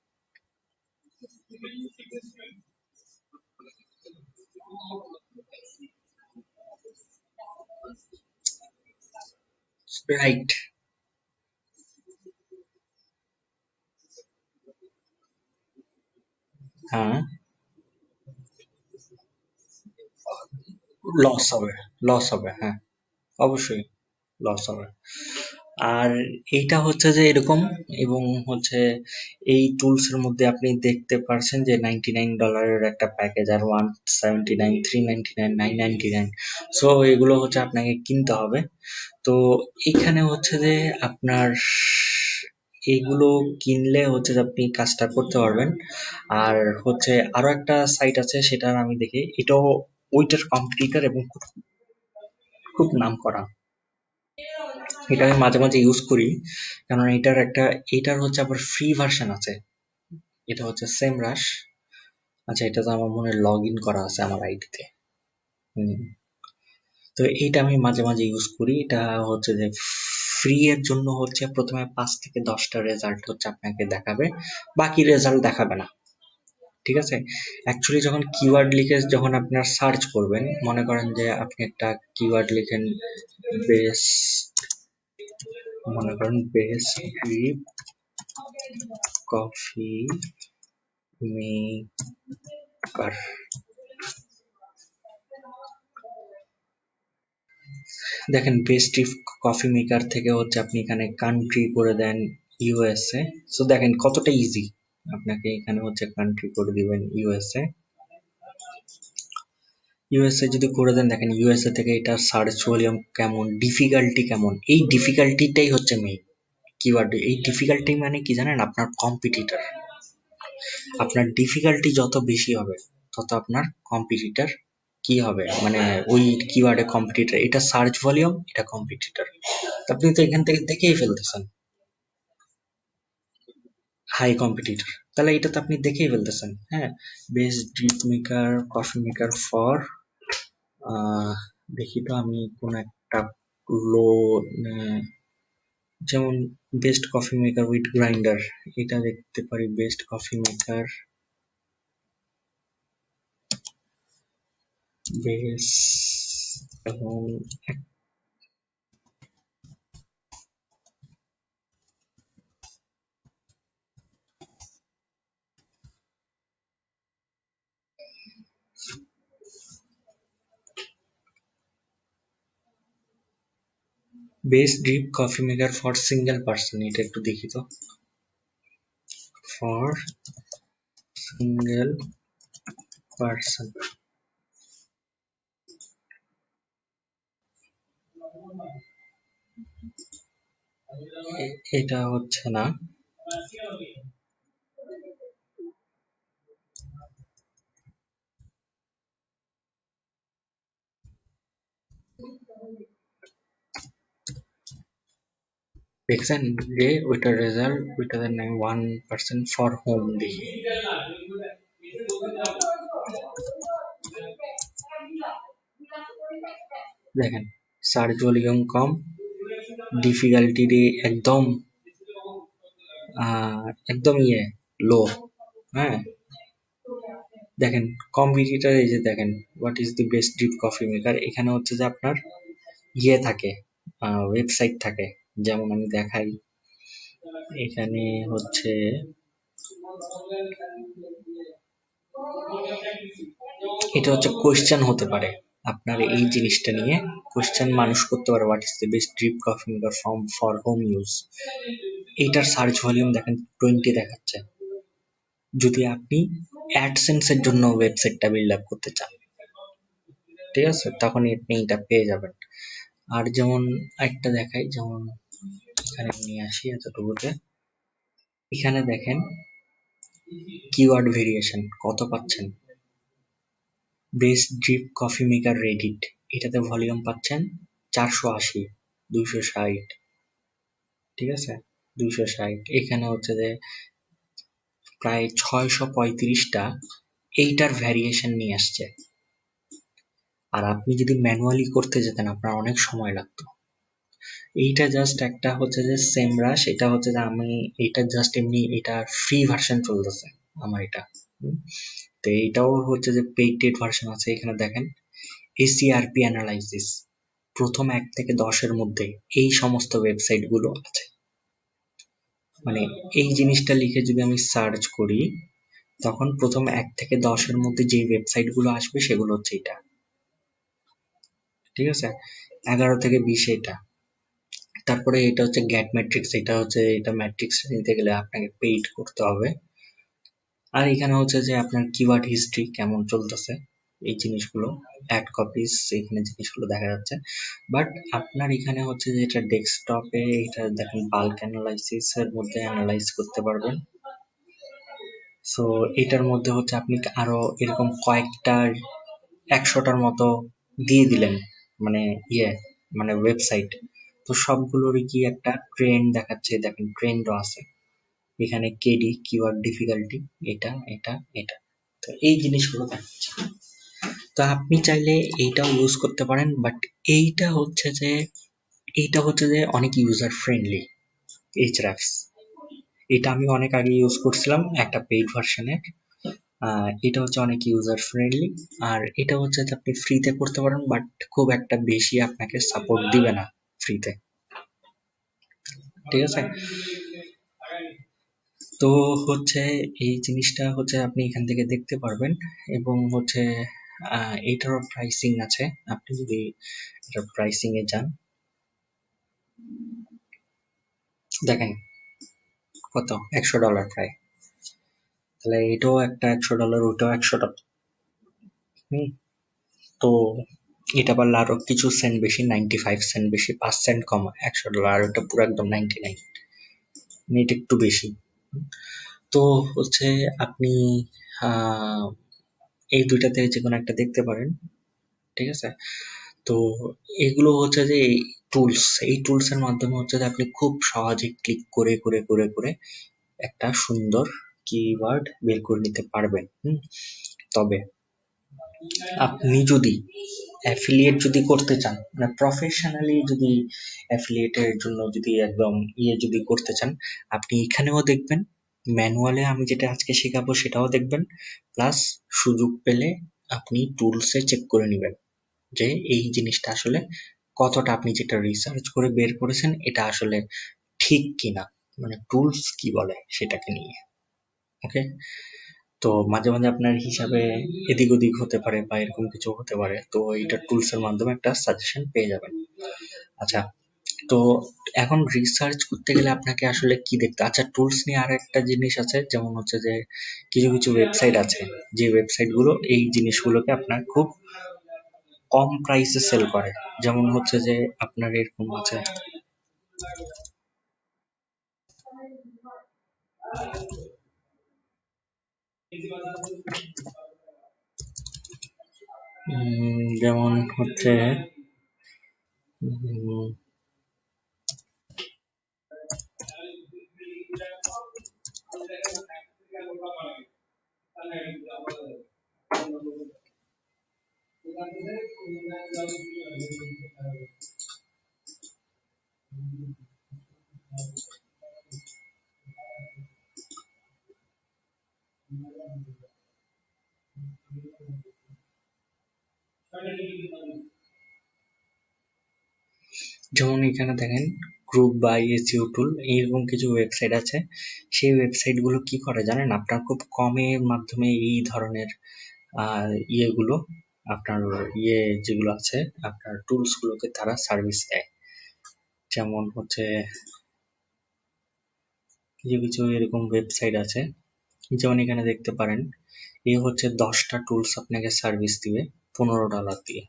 রাইট। হ্যাঁ, লস হবে, লস হবে, হ্যাঁ, অবশ্যই লস হবে। আর এইটা হচ্ছে যে এরকম, এবং হচ্ছে এই টুলস এর মধ্যে আপনি দেখতে পারছেন যে $99 একটা প্যাকেজ, আর 179, 399, 999। সো এগুলো হচ্ছে আপনাকে কিনতে হবে। তো এখানে হচ্ছে যে আপনার এইগুলো কিনলে হচ্ছে যে আপনি কাজটা করতে পারবেন। আর হচ্ছে আরো একটা সাইট আছে, সেটার আমি দেখি, এটাও ওইটার কম্পিটিটর এবং খুব খুব নাম করা। এটা আমি মাঝে মাঝে ইউজ করি, কারণ এটার হচ্ছে আবার ফ্রি ভার্সন আছে। এটা হচ্ছে সেম রাশ। আচ্ছা, এটা তো আমার মনে হয় লগ ইন করা আছে আমার আইডিতে। হুম। তো এইটা আমি মাঝে মাঝে ইউজ করি। এটা হচ্ছে যে ফ্রি এর জন্য হচ্ছে প্রথমে 5 থেকে 10টা রেজাল্ট হচ্ছে আপনাকে দেখাবে, বাকি রেজাল্ট দেখাবে না। ঠিক আছে। অ্যাকচুয়ালি যখন কিওয়ার্ড লিখে যখন আপনার সার্চ করবেন, মনে করেন যে আপনি একটা কিওয়ার্ড লিখেন, বেস, মনে করেন বেস ড্রিপ কফি মেকার, দেখেন বেস ড্রিপ কফি মেকার থেকে হচ্ছে আপনি এখানে কান্ট্রি করে দেন ইউএসএ। সো দেখেন কতটা ইজি। আপনাকে এখানে হচ্ছে কান্ট্রি করে দিবেন ইউএসএ। ইউএসএ যদি করে দেন, দেখেন ইউএসএ থেকে এটা সার্চ ভলিউম কেমন, ডিফিকাল্টি কেমন, এই ডিফিকাল্টিটাই হচ্ছে মেইন কিওয়ার্ড। এই ডিফিকাল্টি মানে কি জানেন, আপনার কম্পিটিটর, আপনার ডিফিকাল্টি যত বেশি হবে তত আপনার কম্পিটিটর কি হবে, মানে ওই কিওয়ার্ডে কম্পিটিটর, এটা সার্চ ভলিউম, এটা কম্পিটিটর। আপনি তো এখান থেকে দেখেই ফেলতেছেন হাই কম্পিটিটর, তাহলে এটা তো আপনি দেখেই ফেলতেছেন। হ্যাঁ, best drip maker, coffee maker for, দেখি তো আমি কোন একটা লো, যেমন best coffee maker with grinder, এটা দেখতে পারি। বেস্ট কফি মেকার, বেস, এবং best drip coffee maker for single person, এটা একটু দেখি তো। ফর সিঙ্গেল পার্সন, এটা হচ্ছে না। দেখছেন যে ওইটার রেজাল্ট, ওইটার নাম 1% ফর হোম, দেখি। দেখেন সার্চ ভলিউম কম, ডিফিকাল্টি একদম একদম লো। হ্যাঁ, দেখেন কম্পিটিটর, এই যে দেখেন what is the best drip coffee maker, এখানে হচ্ছে যে আপনার থাকে, ওয়েবসাইট থাকে। যেমন আমি দেখাই, এখানে হচ্ছে এটা হচ্ছে কোয়েশ্চেন হতে পারে, আপনার এই জিনিসটা নিয়ে কোয়েশ্চেন মানুষ করতে পারে, what is the best drip coffee maker from for home use. এইটার সার্চ ভলিউম দেখেন 20 দেখাচ্ছে। যদি আপনি অ্যাডসেন্স এর জন্য ওয়েবসাইটটা বিল্ড আপ করতে চান, ঠিক আছে, তখন আপনি এটা পেয়ে যাবেন। আর যেমন একটা দেখাই, যেমন এখানে নিয়ে আসি এতটুকুতে, এখানে দেখেন কিওয়ার্ড ভেরিয়েশন কত পাচ্ছেন। Best drip coffee maker Reddit, এটাতে ভলিউম পাচ্ছেন 480, 260, ঠিক আছে, 260। এখানে হচ্ছে যে প্রায় 635টা এইটার ভ্যারিয়েশন নিয়ে আসছে। আর আপনি যদি ম্যানুয়ালি করতে যেতেন আপনার অনেক সময় লাগতো। এইটা জাস্ট একটা হচ্ছে যে সেমরাশ, এটা হচ্ছে যে আমি এটা জাস্ট এমনি, এটা ফ্রি ভার্সন চলতেছে আমার এটা। হুম। তো এটাও হচ্ছে যে পেইড ভার্সন আছে, এখানে দেখেন এসিআরপি অ্যানালাইসিস, প্রথম 1 থেকে 10-এর মধ্যে এই সমস্ত ওয়েবসাইট গুলো আছে। মানে এই জিনিসটা লিখে যদি আমি সার্চ করি, তখন প্রথম 1 থেকে 10-এর মধ্যে যে ওয়েবসাইট গুলো আসবে সেগুলো হচ্ছে এটা, ঠিক আছে। 11 থেকে 20 এটা। তারপরে এটা হচ্ছে গ্যাট ম্যাট্রিক্স, এটা হচ্ছে, এটা ম্যাট্রিক্স নিতে গেলে আপনাকে পেইড করতে হবে। আর এখানে হচ্ছে যে আপনার কিওয়ার্ড হিস্ট্রি কেমন চলতেছে, এই জিনিসগুলো, অ্যাড কপিস, এখানে জিনিসগুলো দেখা যাচ্ছে। বাট আপনার এখানে হচ্ছে যে এটা ডেস্কটপে, এটা দেখেন বাল্ক অ্যানালাইসিস এর মধ্যে অ্যানালাইজ করতে পারবেন। সো এটার মধ্যে হচ্ছে আপনি আরো এরকম কয়েকটা 100টার মতো দিয়ে দিলেন, মানে ইয়ে মানে ওয়েবসাইট, তো সবগুলোরই কি একটা ট্রেন্ড দেখাচ্ছে, দেখেন ট্রেন্ডও আছে এখানে, কেডি কিওয়ার্ড ডিফিকাল্টি, এটা এটা এটা, তো এই জিনিসগুলো দেখাচ্ছে। তো আপনি চাইলে এইটাও ইউজ করতে পারেন, বাট এইটা হচ্ছে যে এইটা হচ্ছে যে অনেক ইউজার ফ্রেন্ডলি, এইচরাফস। এটা আমি অনেক আগে ইউজ করছিলাম একটা পেইড ভার্সনে। এটা হচ্ছে অনেক ইউজার ফ্রেন্ডলি। আর এটা হচ্ছে যে আপনি ফ্রিতে করতে পারেন, বাট খুব একটা বেশি আপনাকে সাপোর্ট দিবে না ফ্রিতে, ঠিক আছে। তো হচ্ছে এই জিনিসটা হচ্ছে আপনি এখান থেকে দেখতে পারবেন। এবং হচ্ছে এইটারও প্রাইসিং আছে, আপনি যদি এটার প্রাইসিং এ যান, দেখেন কত, $100 প্রায়। তাহলে এটাও একটা $100, ওটাও $100। হুম। তো এটা পারলে আরো কিছু সেন্ট বেশি, 95 সেন্ট বেশি, 5 সেন্ট কম, $100, আর ওটা পুরো একদম 99, মানে এটা একটু বেশি। তো হচ্ছে আপনি আহ এই দুইটাতে যে কোনো একটা দেখতে পারেন, ঠিক আছে? তো এগুলো হচ্ছে যে টুলস, এই টুলস এর মাধ্যমে হচ্ছে যে আপনি খুব সহজে ক্লিক করে করে করে করে একটা সুন্দর কিওয়ার্ড বের করে নিতে পারবেন। তবে আপনি যদি অ্যাফিলিয়েট যদি করতে চান, মানে প্রফেশনালি যদি অ্যাফিলিয়েটের জন্য যদি একদম যদি করতে চান, আপনি এখানেও দেখবেন, ম্যানুয়ালে আমি যেটা আজকে শেখাবো সেটাও দেখবেন, প্লাস সুযোগ পেলে আপনি টুলসে চেক করে নেবেন যে এই জিনিসটা আসলে কতটা, আপনি যেটা রিসার্চ করে বের করেছেন এটা আসলে ঠিক কিনা, মানে টুলস কি বলে সেটাকে নিয়ে। ওকে। তো মাঝে মাঝে আপনার হিসাবে এদিক ওদিক হতে পারে বা এরকম কিছু হতে পারে, তো এইটা টুলস এর মাধ্যমে একটা সাজেশন পেয়ে যাবেন। আচ্ছা, তো এখন রিসার্চ করতে গেলে আপনাকে আসলে কি দেখতে, আচ্ছা টুলস নিয়ে আর একটা জিনিস আছে, যেমন হচ্ছে যে কিছু কিছু ওয়েবসাইট আছে, যে ওয়েবসাইট গুলো এই জিনিসগুলোকে আপনার খুব কম প্রাইসে সেল করে। যেমন হচ্ছে যে আপনার এরকম আছে, যেমন হচ্ছে উম, যেমন এখানে দেখেন গ্রুপ বা এসইও টুল, এইরকম কিছু ওয়েবসাইট আছে। সেই ওয়েবসাইট গুলো কি করে জানেন, আপনার খুব কমের মাধ্যমে এই ধরনের ইয়েগুলো, আপনার যেগুলো আছে, আপনার টুলস গুলোকে তারা সার্ভিস দেয়। যেমন হচ্ছে কিছু কিছু এরকম ওয়েবসাইট আছে, যেমন এখানে দেখতে পারেন, এই হচ্ছে 10টা টুলস আপনাকে সার্ভিস দিবে $15 দিয়ে।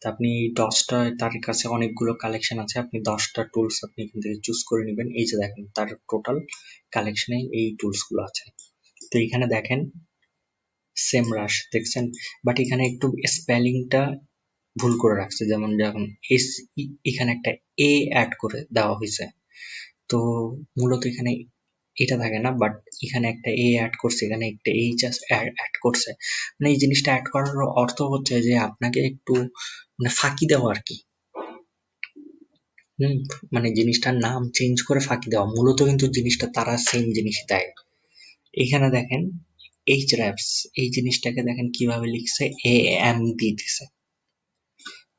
তা আপনি এই 10টা, তার কাছে অনেকগুলো কালেকশন আছে, আপনি 10টা টুলস আপনি এখান থেকে চুজ করে নেবেন। এই যে দেখেন তার টোটাল কালেকশনে এই টুলস গুলো আছে। তো এখানে দেখেন সেমরাশ দেখছেন, বাট এখানে একটু স্পেলিংটা ভুল করে রাখছে, যেমন যখন এস, এখানে একটা এ অ্যাড করে দেওয়া হয়েছে। তো মূলত এখানে এটা থাকে না, বাট এখানে একটা এ অ্যাড করছে, এখানে একটা এইচ অ্যাড করছে। মানে এই জিনিসটা অ্যাড করার অর্থ হচ্ছে যে আপনাকে একটু মানে ফাঁকি দেওয়া আর কি। হুম। মানে জিনিসটার নাম চেঞ্জ করে ফাঁকি দেওয়া, মূলত কিন্তু জিনিসটা তারা সেম জিনিস দেয়। এখানে দেখেন এইচ র্যাপস, এই জিনিসটাকে দেখেন কিভাবে লিখছে, এম দিয়ে দিছে।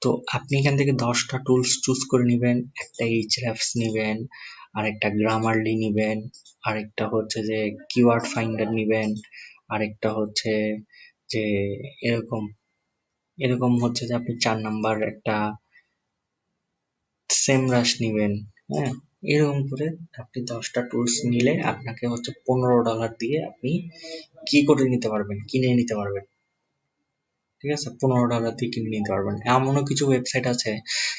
তো আপনি এখান থেকে 10টা টুলস চুজ করে নেবেন, একটা এইচরেফস নেবেন, আরেকটা গ্রামারলি নেবেন, আরেকটা হচ্ছে যে কিওয়ার্ড ফাইন্ডার নেবেন, আরেকটা হচ্ছে যে এরকম এরকম হচ্ছে যে আপনি 4 নাম্বার একটা সেমরাশ নিবেন। হ্যাঁ, এরকম করে আপনি 10টা টুলস নিলে আপনাকে হচ্ছে $15 দিয়ে আপনি কি করে নিতে পারবেন, কিনে নিতে পারবেন। ঠিক আছে, $15 দিয়ে কিনে নিতে পারবেন। এমনও কিছু ওয়েবসাইট আছে,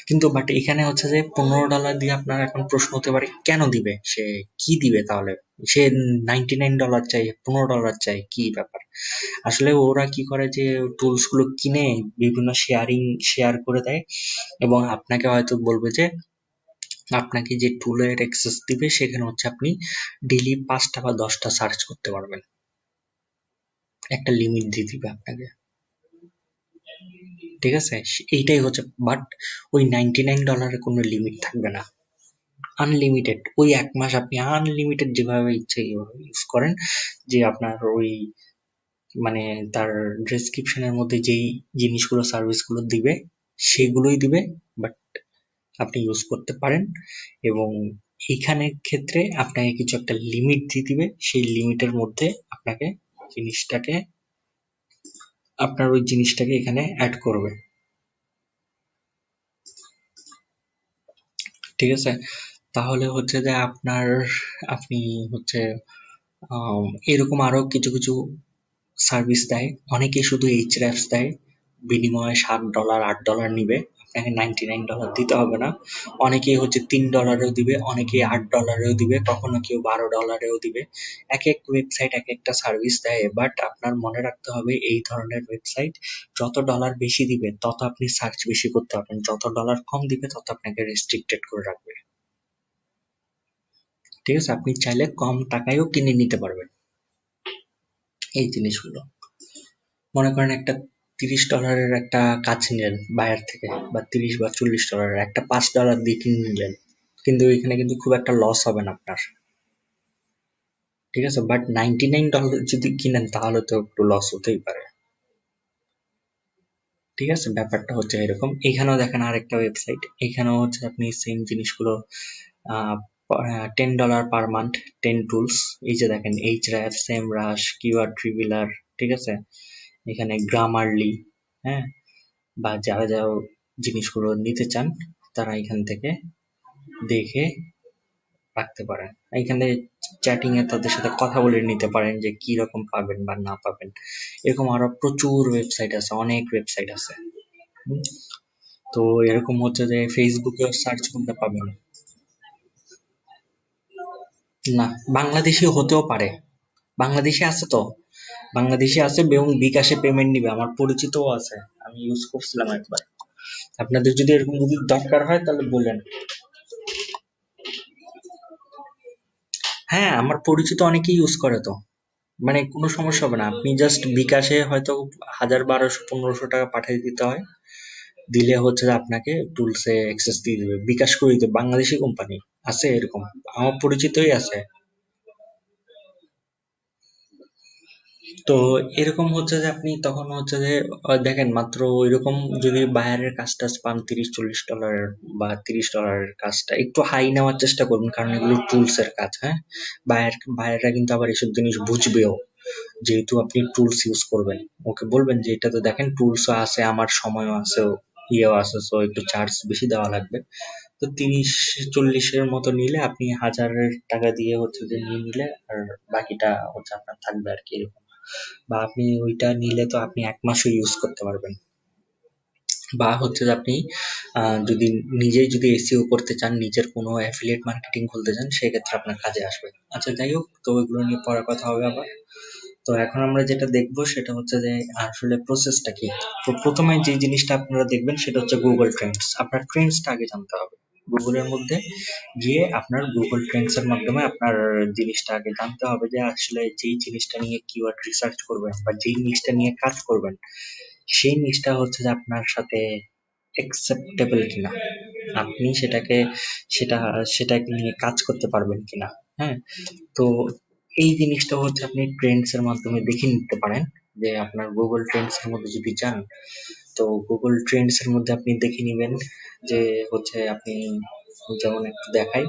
কিন্তু বাট এখানে হচ্ছে যে $15 দিয়ে আপনার এখন প্রশ্ন হতে পারে কেন দিবে সে, কি দিবে তাহলে, সে $99 চাই, $15 চাই, কি ব্যাপার? আসলে ওরা কি করে যে টুলস গুলো কিনে বিভিন্ন শেয়ার করে দেয়, এবং আপনাকে হয়তো বলবে যে আপনাকে যে টুলের অ্যাক্সেস দিবে সেখানে হচ্ছে আপনি ডেইলি 5টা বা 10টা সার্চ করতে পারবেন, একটা লিমিট দিয়ে দিবে আপনাকে। ঠিক আছে, এইটাই হচ্ছে, বাট ওই $99 কোনো লিমিট থাকবে না, আনলিমিটেড। ওই 1 মাস আপনি আনলিমিটেড যেভাবে ইচ্ছে এইভাবে ইউজ করেন, যে আপনার ওই মানে তার ডেসক্রিপশনের মধ্যে যেই জিনিসগুলো সার্ভিসগুলো দিবে সেগুলোই দিবে, বাট আপনি ইউজ করতে পারেন। এবং এইখানে ক্ষেত্রে আপনাকে কিছু একটা লিমিট দিয়ে দিবে, সেই লিমিটের মধ্যে আপনাকে জিনিসটাকে, আপনার ওই জিনিসটাকে এখানে অ্যাড করবে। ঠিক আছে, তাহলে হচ্ছে যে আপনি হচ্ছে এরকম আরো কিছু কিছু সার্ভিস দেয়। অনেকে শুধু এইচরেফস দেয়, বিনিময়ে $7 $8 নিবে, আপনাকে $99 দিতে হবে না। অনেকেই হচ্ছে $3 দিবে, অনেকেই $8 দিবে, কখনো কেউ $12 দিবে। এক এক ওয়েবসাইট এক একটা সার্ভিস দেয়, বাট আপনার মনে রাখতে হবে এই ধরনের ওয়েবসাইট যত ডলার বেশি দিবে তত আপনি সার্চ বেশি করতে পারবেন, যত ডলার কম দিবে তত আপনাকে রেস্ট্রিক্টেড করে রাখবে। ঠিক আছে, আপনি চাইলে কম টাকায়ও কিনে নিতে পারবেন এই জিনিসগুলো। মনে করেন একটা $30 একটা কাঁচ নিলেন বাইরে থেকে, বা 30 বা 40 ডলারের একটা $5 দিয়ে কিনে নিলেন, কিন্তু এখানে কিন্তু খুব একটা লস হবে না আপনার। ঠিক আছে, বাট $99 যদি কিনেন তাহলে তো একটু লস হতেই পারে। ঠিক আছে, ব্যাপারটা হচ্ছে এরকম। এখানেও দেখেন আরেকটা ওয়েবসাইট, এখানেও হচ্ছে আপনি সেম জিনিসগুলো আহ $10 পার মান্থ, 10 টুলস। এই যে দেখেন এইচরাফ, সেমরাশ, কিওয়ার্ড রিভিলার, ঠিক আছে, এখানে গ্রামারলি, হ্যাঁ, বা যারা যারা জিনিসগুলো নিতে চান তারা এখান থেকে দেখে রাখতে পারেন। এখানে চ্যাটিং এ তাদের সাথে কথা বলে নিতে পারেন যে কি রকম পাবেন বা না পাবেন। এরকম আরো প্রচুর ওয়েবসাইট আছে, অনেক ওয়েবসাইট আছে। হুম, তো এরকম হচ্ছে যে ফেসবুকে সার্চ করতে পাবেন। না, বাংলাদেশি হতেও পারে, বাংলাদেশে আছে তো, বাংলাদেশে আছে এবং বিকাশে পেমেন্ট নিবে, আমার পরিচিতও আছে, আমি ইউজ করছিলাম একবার। আপনাদের যদি এরকম যদি দরকার হয় তাহলে বলেন। হ্যাঁ, আমার পরিচিত অনেকেই ইউজ করে তো, মানে কোনো সমস্যা হবে না। আপনি জাস্ট বিকাশে হয়তো 1000 1200 1500 টাকা পাঠিয়ে দিতে হয়, দিলে হচ্ছে যে আপনাকে টুলসে অ্যাক্সেস দিয়ে দিবে, বিকাশ করে দিবে। বাংলাদেশি কোম্পানি আছে এরকম, আমার পরিচিতই আছে। তো এরকম হচ্ছে যে আপনি তখন হচ্ছে যে দেখেন মাত্র ওইরকম যদি বাইরের কাজ টাজ পান 30 40 ডলারের বা $30 কাজটা একটু হাই নেওয়ার চেষ্টা করুন, কারণ এগুলো টুলস এর কাজ। হ্যাঁ, বাইরেরা কিন্তু আবার এসব জিনিস বুঝবেও, যেহেতু আপনি টুলস ইউজ করবেন। ওকে বলবেন যে এটাতে দেখেন টুলসও আছে, আমার সময়ও আছে, ইয়েও আছে, সো একটু চার্জ বেশি দেওয়া লাগবে। তো 30 40-এর মতো নিলে আপনি 1000 টাকা দিয়ে হচ্ছে যে নিয়ে নিলে, আর বাকিটা হচ্ছে আপনার থাকবে আর কি, এরকম। বা আপনি ওইটা নিলে তো আপনি 1 মাসও ইউজ করতে পারবেন। বা হচ্ছে যে আপনি যদি নিজেই যদি এসইও করতে চান, নিজের কোনো অ্যাফিলিয়েট মার্কেটিং খুলতে চান, সেক্ষেত্রে আপনার কাজে আসবে। আচ্ছা, যাই হোক, তো এগুলো নিয়ে পরে কথা হবে আবার। তো এখন আমরা যেটা দেখবো সেটা হচ্ছে যে আসলে প্রসেসটা কি। তো প্রথমে যে জিনিসটা আপনারা দেখবেন সেটা হচ্ছে গুগল ট্রেন্ডস। আপনার ট্রেন্ডসটা আগে জানতে হবে। গুগলের মধ্যে গিয়ে আপনার গুগল ট্রেন্ডস এর মাধ্যমে আপনার জিনিসটা আগে জানতে হবে যে আসলে যেই জিনিসটা নিয়ে কিওয়ার্ড রিসার্চ করবেন বা যেই জিনিসটা নিয়ে কাজ করবেন, সেই জিনিসটা হচ্ছে যে আপনার সাথে acceptable কিনা, আপনি সেটা সেটাকে নিয়ে কাজ করতে পারবেন কিনা। হ্যাঁ, তো এই জিনিসটা হচ্ছে আপনি ট্রেন্ডস এর মাধ্যমে দেখে নিতে পারেন। যে আপনার গুগল ট্রেন্ডস এর মধ্যে যদি যান, তো গুগল ট্রেন্ডস এর মধ্যে আপনি দেখে নিবেন যে হচ্ছে আপনি, যেমন একটু দেখাই,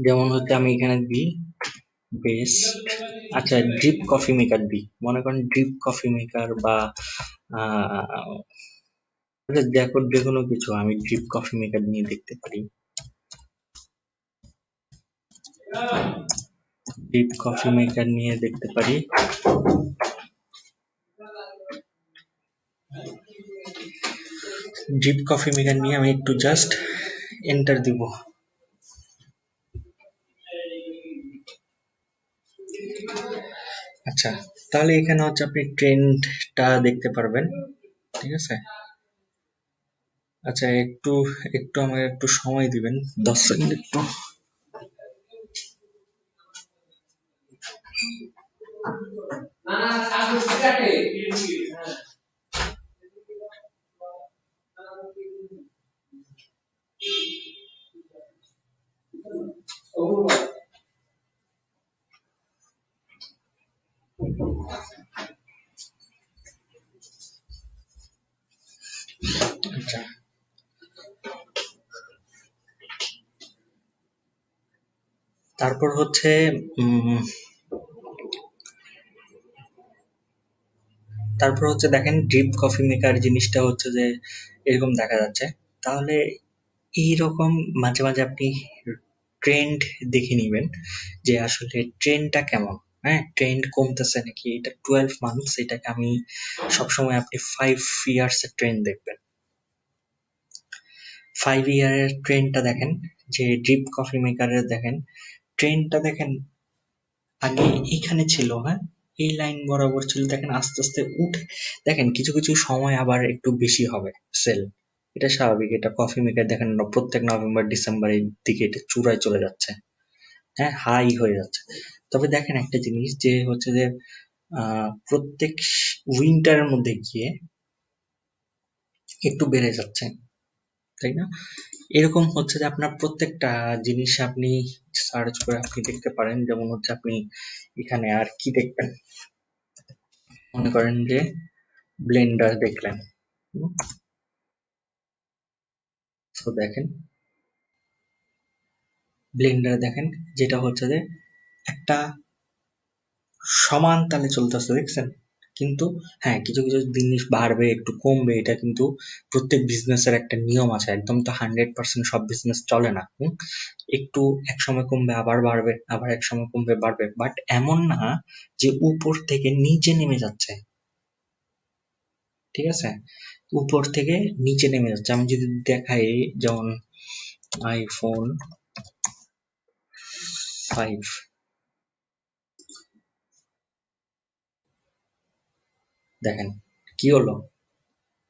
যেমন হচ্ছে আমি এখানে দিই বেস্ট, আচ্ছা, ড্রিপ কফি মেকার দিই, মনে করেন ড্রিপ কফি মেকার বা আহ আচ্ছা, দেখো যে কোনো কিছু আমি ড্রিপ কফি মেকার নিয়ে দেখতে পারি। ড্রিপ কফি মেকার নিয়ে দেখতে পারি। ড্রিপ কফি মেকার নিয়ে আমি একটু জাস্ট এন্টার দিব। আচ্ছা, তাহলে এখানে হচ্ছে আপনি ট্রেন্ডটা দেখতে পারবেন। ঠিক আছে, আচ্ছা, একটু একটু আমাকে একটু সময় দিবেন, 10 সেকেন্ড একটু। আচ্ছা, তারপর হচ্ছে উম, তারপর হচ্ছে দেখেন ড্রিপ কফি মেকার জিনিসটা হচ্ছে যে এরকম দেখা যাচ্ছে। তাহলে এইরকম মাঝে মাঝে আপনি ট্রেন্ড দেখে নিবেন যে আসলে ট্রেন্ডটা কেমন। হ্যাঁ, ট্রেন্ড কমতেছে নাকি, এটা 12 মান্থস, এটাকে আমি সবসময় আপনি 5 ইয়ার্স এর ট্রেন্ড দেখবেন। 5 ইয়ারের ট্রেন্ডটা দেখেন, যে ড্রিপ কফি মেকারের দেখেন ট্রেন্ডটা দেখেন, আগে এইখানে ছিল, হ্যাঁ, এই লাইন বরাবর ছিল, দেখেন আস্তে আস্তে উঠে, দেখেন কিছু কিছু সময় আবার একটু বেশি হবে সেল, এটা স্বাভাবিক। এটা কফি মেকার দেখেন প্রত্যেক নভেম্বর ডিসেম্বরের দিকে এটা চূড়ায় চলে যাচ্ছে, হ্যাঁ, হাই হয়ে যাচ্ছে। তবে দেখেন একটা জিনিস যে হচ্ছে যে প্রত্যেক উইন্টারের মধ্যে গিয়ে একটু বেড়ে যাচ্ছে, তাই না? এরকম হচ্ছে যে আপনার প্রত্যেকটা জিনিস আপনি সার্চ করে আপনি দেখতে পারেন। যেমন হচ্ছে আপনি এখানে আর কি দেখবেন, মনে করেন যে ব্লেন্ডার দেখলেন, তো দেখেন ব্লেন্ডার দেখেন যেটা হচ্ছে যে একটা সমান তালে চলতেছে, দেখছেন? কিন্তু হ্যাঁ, কিছু কিছু জিনিস বাড়বে একটু কমবে, এটা কিন্তু প্রত্যেক বিজনেসের একটা নিয়ম আছে, একদম তো 100% সব বিজনেস চলে না। একটু এক সময় কমবে আবার বাড়বে, আবার এক সময় কমবে বাড়বে, বাট এমন না যে উপর থেকে নিচে নেমে যাচ্ছে, ঠিক আছে? উপর থেকে নিচে নেমে যাচ্ছে। আমি যদি দেখাই, যেমন iPhone 5, দেখেন কি হলো,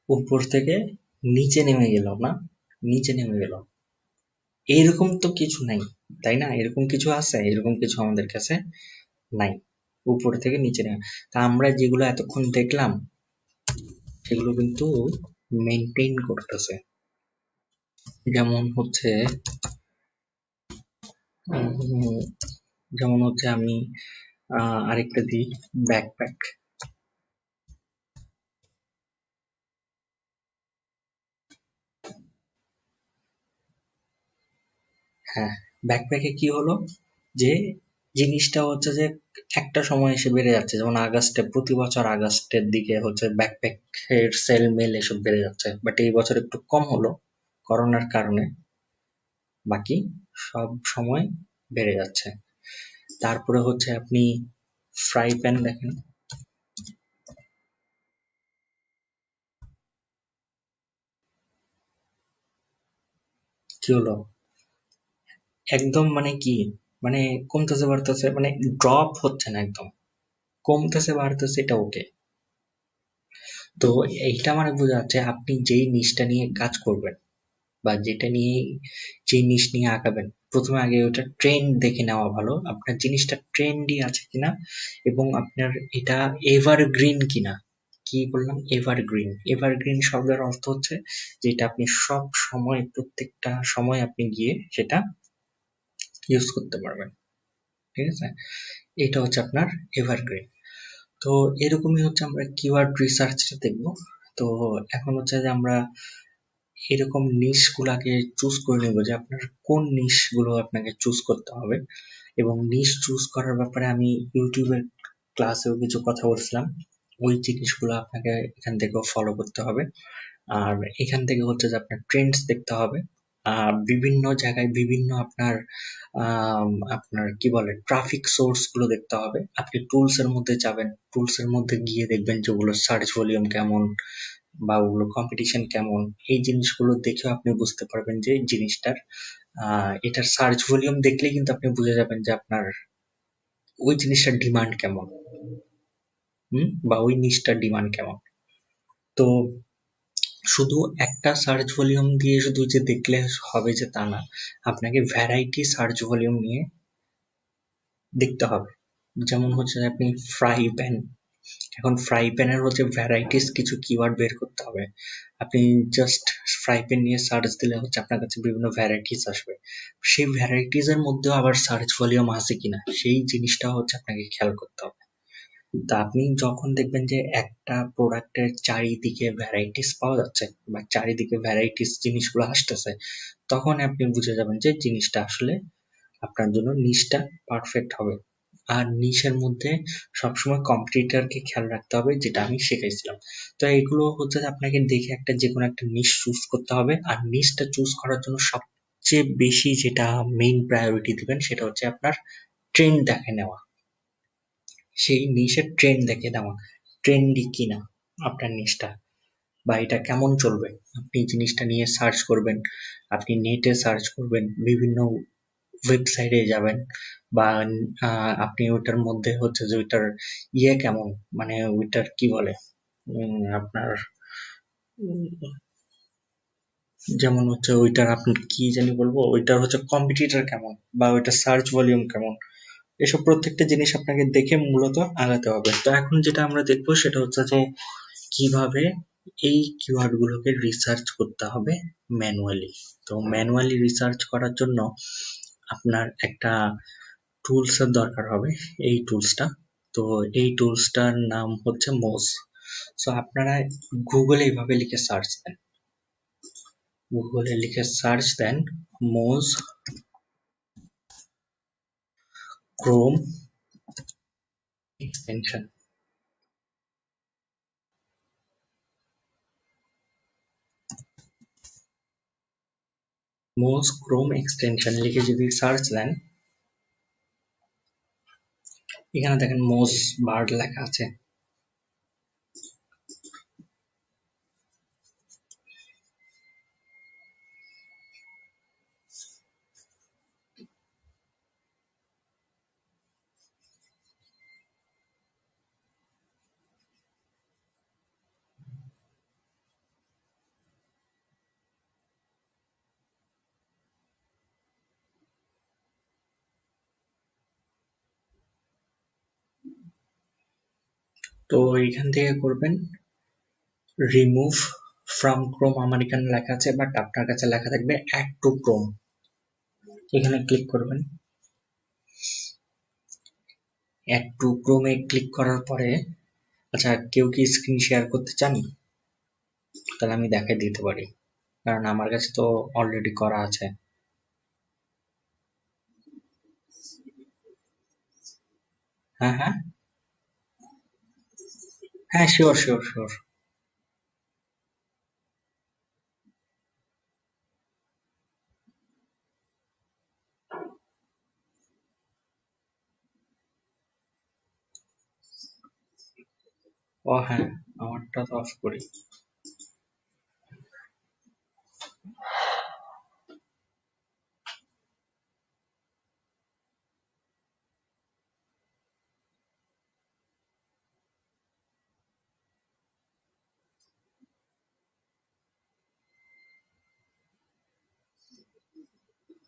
উপর থেকে নিচে নেমে গেল না, নিচে নেমে গেল। এরকম তো কিছু নাই, তাই না? এরকম কিছু আছে? এরকম কিছু আমাদের কাছে নাই, উপর থেকে নিচে নেমে। তা আমরা যেগুলো এতক্ষণ দেখলাম সেগুলো কিন্তু মেনটেন করতেছে। যেমন হচ্ছে উম, যেমন হচ্ছে আমি আরেকটা দিই, ব্যাকপ্যাক। হ্যাঁ, ব্যাকপ্যাকে কি হলো যে জিনিসটা হচ্ছে যে একটা সময় এসে বেড়ে যাচ্ছে, যেমন আগস্টে, প্রতি বছর আগস্টের দিকে হচ্ছে ব্যাকপ্যাকের সেল মেল এসব বেড়ে যাচ্ছে, বাট এই বছর একটু কম হলো করোনার কারণে, বাকি সব সময় বেড়ে যাচ্ছে। তারপরে হচ্ছে আপনি ফ্রাই প্যান দেখেন, কি হলো, একদম মানে কি, মানে কমতেছে বাড়তেছে, মানে ড্রপ হচ্ছে না একদম, কমতেছে বাড়তেছে, এটা ওকে। তো এইটা মানে বোঝা যাচ্ছে আপনি যেই নিশটা নিয়ে কাজ করবেন বা যেটা নিয়ে, যে জিনিস নিয়ে আগাবেন, প্রথমে আগে ওটা ট্রেন্ড দেখে নেওয়া ভালো, আপনার জিনিসটা ট্রেন্ডি আছে কিনা, এবং আপনার এটা এভারগ্রিন কিনা। কি বললাম? এভারগ্রিন। এভারগ্রিন শব্দের অর্থ হচ্ছে যেটা আপনি সব সময়, প্রত্যেকটা সময় আপনি গিয়ে সেটা ইউজ করতে পারবেন, ঠিক আছে? এটা হচ্ছে আপনার এভারগ্রিন। তো এরকমই হচ্ছে আমরা কিওয়ার্ড রিসার্চটা দেখবো। তো এখন হচ্ছে যে আমরা এরকম নিশ গুলাকে চুজ করে নেব যে আপনার কোন নিশ গুলো আপনাকে চুজ করতে হবে। এবং নিশ চুজ করার ব্যাপারে আমি ইউটিউবের ক্লাসেও কিছু কথা বলছিলাম, ওই জিনিসগুলো আপনাকে এখান থেকেও ফলো করতে হবে। আর এখান থেকে হচ্ছে যে আপনার ট্রেন্ডস দেখতে হবে। বিভিন্ন জায়গায় বিভিন্ন আপনার কি বলে ট্রাফিক সোর্স গুলো দেখতে হবে। আপনি টুলস এর মধ্যে যাবেন, টুলস এর মধ্যে গিয়ে দেখবেন যে ওগুলো সার্চ ভলিউম কেমন বা ওগুলো কম্পিটিশন কেমন। এই জিনিসগুলো দেখেও আপনি বুঝতে পারবেন যে জিনিসটার এটার সার্চ ভলিউম দেখলেই কিন্তু আপনি বুঝে যাবেন যে আপনার ওই জিনিসটার ডিমান্ড কেমন, বা ওই নিশটার ডিমান্ড কেমন। তো শুধু একটা সার্চ ভলিউম দিয়ে শুধু যে দেখলে হবে যে তা না, আপনাকে ভ্যারাইটি সার্চ ভলিউম নিয়ে দেখতে হবে। যেমন হচ্ছে আপনি ফ্রাই প্যান, এখন ফ্রাই প্যানের হচ্ছে ভ্যারাইটিস কিছু কিওয়ার্ড বের করতে হবে। আপনি জাস্ট ফ্রাই প্যান নিয়ে সার্চ দিলে হচ্ছে আপনার কাছে বিভিন্ন ভ্যারাইটিস আসবে, সেই ভ্যারাইটিস এর মধ্যেও আবার সার্চ ভলিউম আছে কিনা সেই জিনিসটা হচ্ছে আপনাকে খেয়াল করতে হবে। তা আপনি যখন দেখবেন যে একটা প্রোডাক্টের চারিদিকে ভ্যারাইটিস পাওয়া যাচ্ছে বা চারিদিকে ভ্যারাইটিস জিনিসগুলো আসতেছে, তখন আপনি বুঝে যাবেন যে জিনিসটা আসলে আপনার জন্য নিশটা পারফেক্ট হবে। আর নিশের মধ্যে সবসময় কম্পিটিটরকে খেয়াল রাখতে হবে, যেটা আমি শিখাইছিলাম। তো এগুলো হচ্ছে যে আপনাকে দেখে একটা যে কোনো একটা নিশ চুজ করতে হবে, আর নিশটা চুজ করার জন্য সবচেয়ে বেশি যেটা মেইন প্রায়োরিটি দিবেন সেটা হচ্ছে আপনার ট্রেন্ড দেখে নেওয়া। সেই নিশের ট্রেন্ড দেখে নেওয়া, ট্রেন্ডি কিনা আপনার নিশটা, বা এটা কেমন চলবে। আপনি জিনিসটা নিয়ে সার্চ করবেন, আপনি নেটে সার্চ করবেন, বিভিন্ন ওয়েবসাইটে যাবেন, বা আপনি ওইটার মধ্যে হচ্ছে যে ওইটার কেমন, মানে ওইটার কি বলে, আপনার যেমন হচ্ছে ওইটার আপনার কি জানি বলবো, ওইটার হচ্ছে কম্পিটিটর কেমন, বা ওইটার সার্চ ভলিউম কেমন, এসব প্রত্যেকটা জিনিস আপনাকে দেখে মূলত আগাতে হবে। তো এখন যেটা আমরা দেখবো সেটা হচ্ছে যে কিভাবে এই কিওয়ার্ড গুলোকে রিসার্চ করতে হবে ম্যানুয়ালি। তো ম্যানুয়ালি রিসার্চ করার জন্য আপনার একটা টুলস এর দরকার হবে, এই টুলসটা। তো এই টুলসটার নাম হচ্ছে মোজ। সো আপনারা গুগলে এইভাবে লিখে সার্চ দেন, গুগলে লিখে সার্চ দেন মোজ ক্রোম এক্সটেনশন। মোজ ক্রোম এক্সটেনশন লিখে যদি সার্চ দেন, এখানে দেখেন মোজ বার্ড লেখা আছে। তো এইখান থেকে করবেন রিমুভ ফ্রম ক্রোম, আমার এখানে লেখা আছে, বাট আপনার কাছে লেখা থাকবে অ্যাড টু ক্রোম। এখানে ক্লিক করবেন। অ্যাড টু ক্রোমে ক্লিক করার পরে, আচ্ছা কেউ কি স্ক্রিন শেয়ার করতে চান? তাহলে আমি দেখাই দিতে পারি, কারণ আমার কাছে তো অলরেডি করা আছে। হ্যাঁ হ্যাঁ হ্যাঁ, শিওর শিওর শিওর। ও হ্যাঁ, আমারটা তো অফ করি।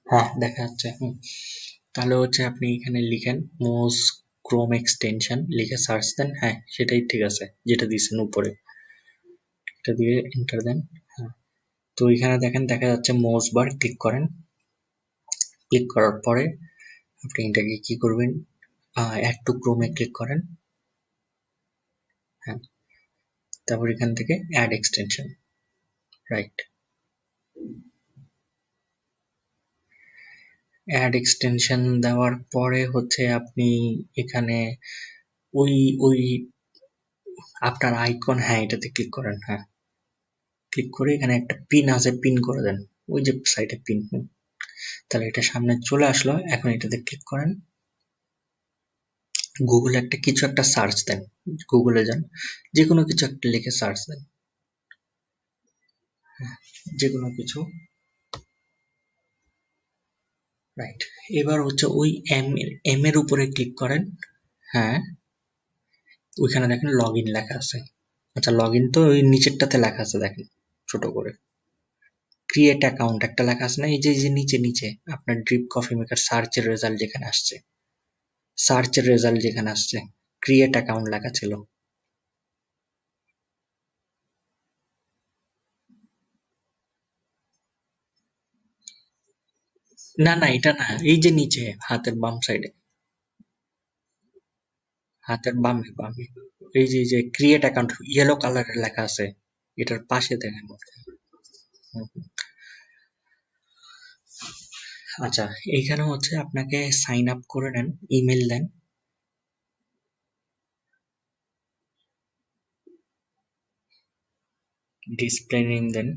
হ্যাঁ দেখা যাচ্ছে। তাহলে হচ্ছে আপনি এখানে লিখেন মোজ ক্রোম এক্সটেনশন, লিখে সার্চ দেন। হ্যাঁ সেটাই ঠিক আছে, যেটা দিয়েছেন উপরে, এটা দিয়ে এন্টার দেন। হ্যাঁ, তো এখানে দেখেন দেখা যাচ্ছে মোজ বার, ক্লিক করেন। ক্লিক করার পরে আপনি এটাকে কি করবেন, অ্যাড টু ক্রোমে ক্লিক করেন। হ্যাঁ, তারপর এখান থেকে add extension, right. Add extension দেওয়ার পরে হচ্ছে আপনি এখানে ওই ওই আপনার আইকন, হ্যাঁ এটাতে ক্লিক করেন। হ্যাঁ, ক্লিক করে এখানে একটা পিন আছে, পিন করে দেন। ওই যে সাইডে পিন, তাহলে এটা সামনে চলে আসলো। এখন এটাতে ক্লিক করেন, গুগলে একটা কিছু একটা সার্চ দেন, গুগলে যান, যে কোনো কিছু একটা লিখে সার্চ দেন, যে কোনো কিছু, রাইট। এবার হচ্ছে ওই এম এর উপরে ক্লিক করেন। হ্যাঁ, ওইখানে দেখেন লগ ইন লেখা আছে। আচ্ছা লগ ইন তো ওই নিচেরটাতে লেখা আছে, দেখেন ছোট করে ক্রিয়েট অ্যাকাউন্ট একটা লেখা আছে না, এই যে এই যে নিচে নিচে আপনার ড্রিপ কফি মেকার সার্চের রেজাল্ট যেখানে আসছে, সার্চের রেজাল্ট যেখানে আসছে, ক্রিয়েট অ্যাকাউন্ট লেখা ছিল। না না এটা না, এই যে নিচে হাতের বাম সাইডে। হাতের বামে বামে এই যে ক্রিয়েট অ্যাকাউন্ট ইয়েলো কালারের লেখা আছে, এটার পাশে দেখেন। হুম, আচ্ছা, এইখানে হচ্ছে আপনাকে সাইন আপ করে নেন, ইমেল দেন, ডিসপ্লে নেম দেন।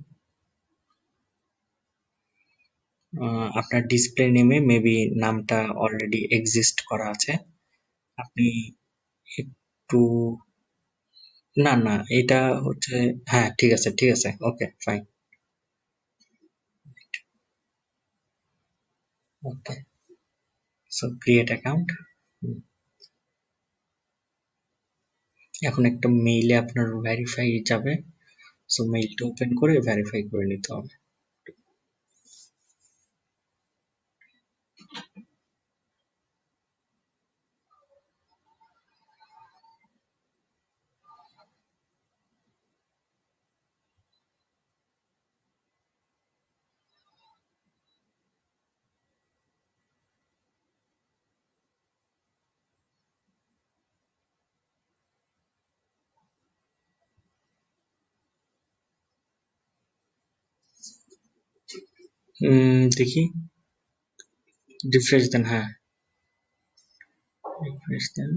আপনার ডিসপ্লে নেমে মেবি নামটা অলরেডি এক্সিস্ট করা আছে। আপনি একটু, না না, এটা হচ্ছে, হ্যাঁ ঠিক আছে ঠিক আছে, okay fine, okay. So create account. এখন একটা মেইলে আপনার ভেরিফাই যাবে, সো মেইলটা ওপেন করে ভেরিফাই করে নিতে হবে। দেখি, রিফ্রেশ দেন, হ্যাঁ রিফ্রেশ দেন।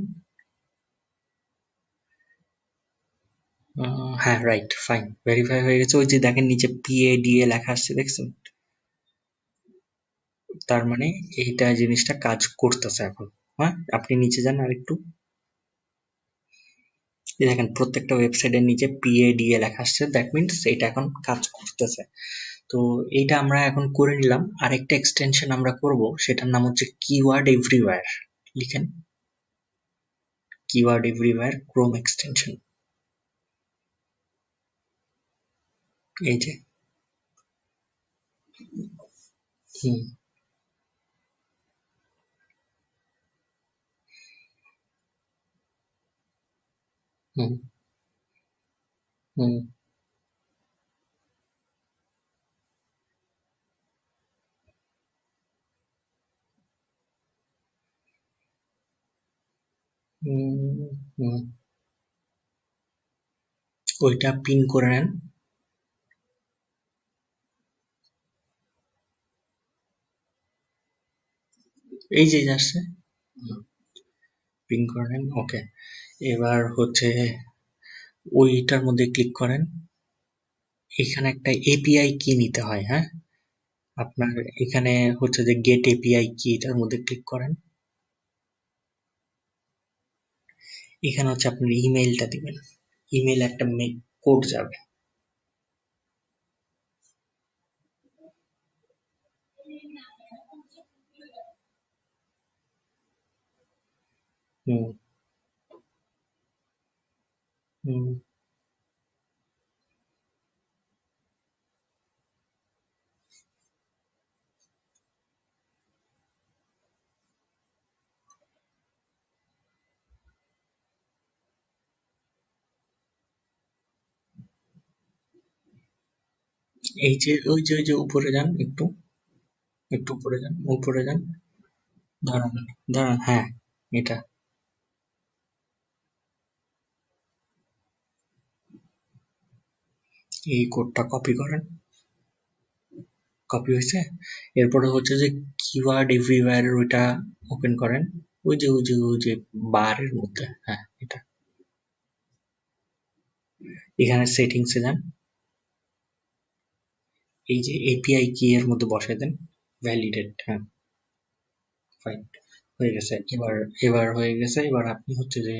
হ্যাঁ রাইট, ফাইন, ভেরিফাই হয়ে গেছে। ওই যে দেখেন নিচে পিএডিএ লেখা আসছে, দেখছেন? তার মানে এইটা জিনিসটা কাজ করতেছে এখন। হ্যাঁ, আপনি নিচে যান আর একটু, এই দেখেন প্রত্যেকটা ওয়েবসাইটের নিচে পিএডিএ লেখা আসছে, দ্যাট মিনস এটা এখন কাজ করতেছে। তো এইটা আমরা এখন করে নিলাম। আরেকটা এক্সটেনশন আমরা করব, সেটার নাম হচ্ছে কিওয়ার্ড এভরিওয়্যার। লিখেন কিওয়ার্ড এভরিওয়্যার ক্রোম এক্সটেনশন, এই যে। হুম, হুম, হুম, হুম, হুম। ওইটা পিন করে নেন। এই যে আসছে, পিন করে নেন, ওকে। এবার হচ্ছে ওইটার মধ্যে ক্লিক করেন। এখানে একটা এপিআই কি নিতে হয়, হ্যাঁ। আপনার এখানে হচ্ছে যে গেট এপিআই কি, এটার মধ্যে ক্লিক করেন। এখানে হচ্ছে আপনার ইমেইলটা দিবেন, ইমেইল একটা কোড যাবে। হুম, হুম। এই যে ওই যে উপরে যান একটু, একটু উপরে যান, উপরে যান। দাঁড়ান, দাঁড়ান, হ্যাঁ, এটা, এই কোডটা কপি করেন। কপি হয়েছে। এরপরে হচ্ছে যে কিওয়ার্ড এভরিওয়্যার ওইটা ওপেন করেন। ওই যে বারের মধ্যে, হ্যাঁ এটা। এখানে সেটিংসে যান, এই যে এপিআই কি এর মধ্যে বসায় দেন, ভ্যালিডেট, হ্যাঁ ফাইন, হয়ে গেছে। এবার হয়ে গেছে। এবার আপনি হচ্ছে যে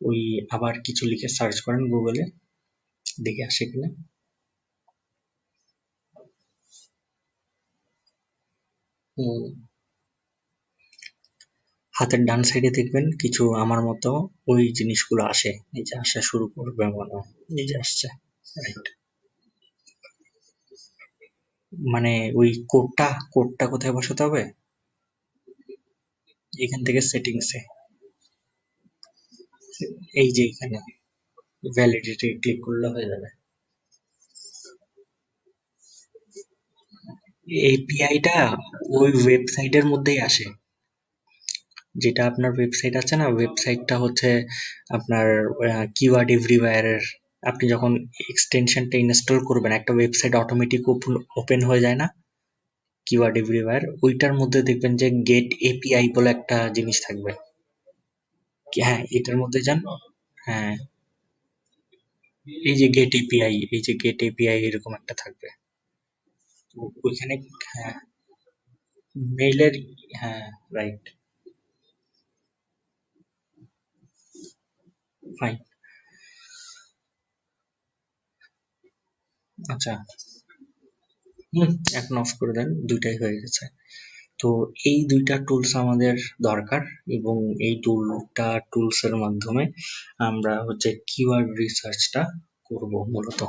ওই আবার কিছু লিখে সার্চ করেন গুগলে, দেখে আসে কিনা। হুম, হাতের ডান সাইডে দেখবেন কিছু আমার মতো ওই জিনিসগুলো আসে, এই যে আসা শুরু করবে মনে হয়, এই যে আসছে, রাইট। মানে ওই কোডটা কোথায় বসাতে হবে? এখান থেকে সেটিংসে, এই যে এখানে ভ্যালিডিটি ক্লিক করলে হয়ে যাবে। এপিআইটা ওই ওয়েবসাইটের মধ্যেই আসে। যেটা আপনার ওয়েবসাইট আছে না, ওয়েবসাইটটা হচ্ছে আপনার কিওয়ার্ড এভরিওয়্যার এর, আপনি যখন এক্সটেনশনটা ইনস্টল করবেন একটা ওয়েবসাইট অটোমেটিক ওপেন হয়ে যায় না, কিওয়ার্ড এভরিওয়্যার ওইটার মধ্যে দেখবেন যে গেট এপিআই বলে একটা জিনিস থাকবে। হ্যাঁ, এটার মধ্যে যান। হ্যাঁ, এই যে গেট এপিআই, এই যে গেট এপিআই এরকম একটা থাকবে। তো ওইখানে, হ্যাঁ, মেইলের, হ্যাঁ, রাইট, ফাইন। আচ্ছা, হুম, এখন অফ করে দেন, দুইটাই হয়ে গেছে। তো এই দুইটা টুলস আমাদের দরকার, এবং এই দুইটা টুলস এর মাধ্যমে আমরা হচ্ছে কিওয়ার্ড রিসার্চটা করব মূলত।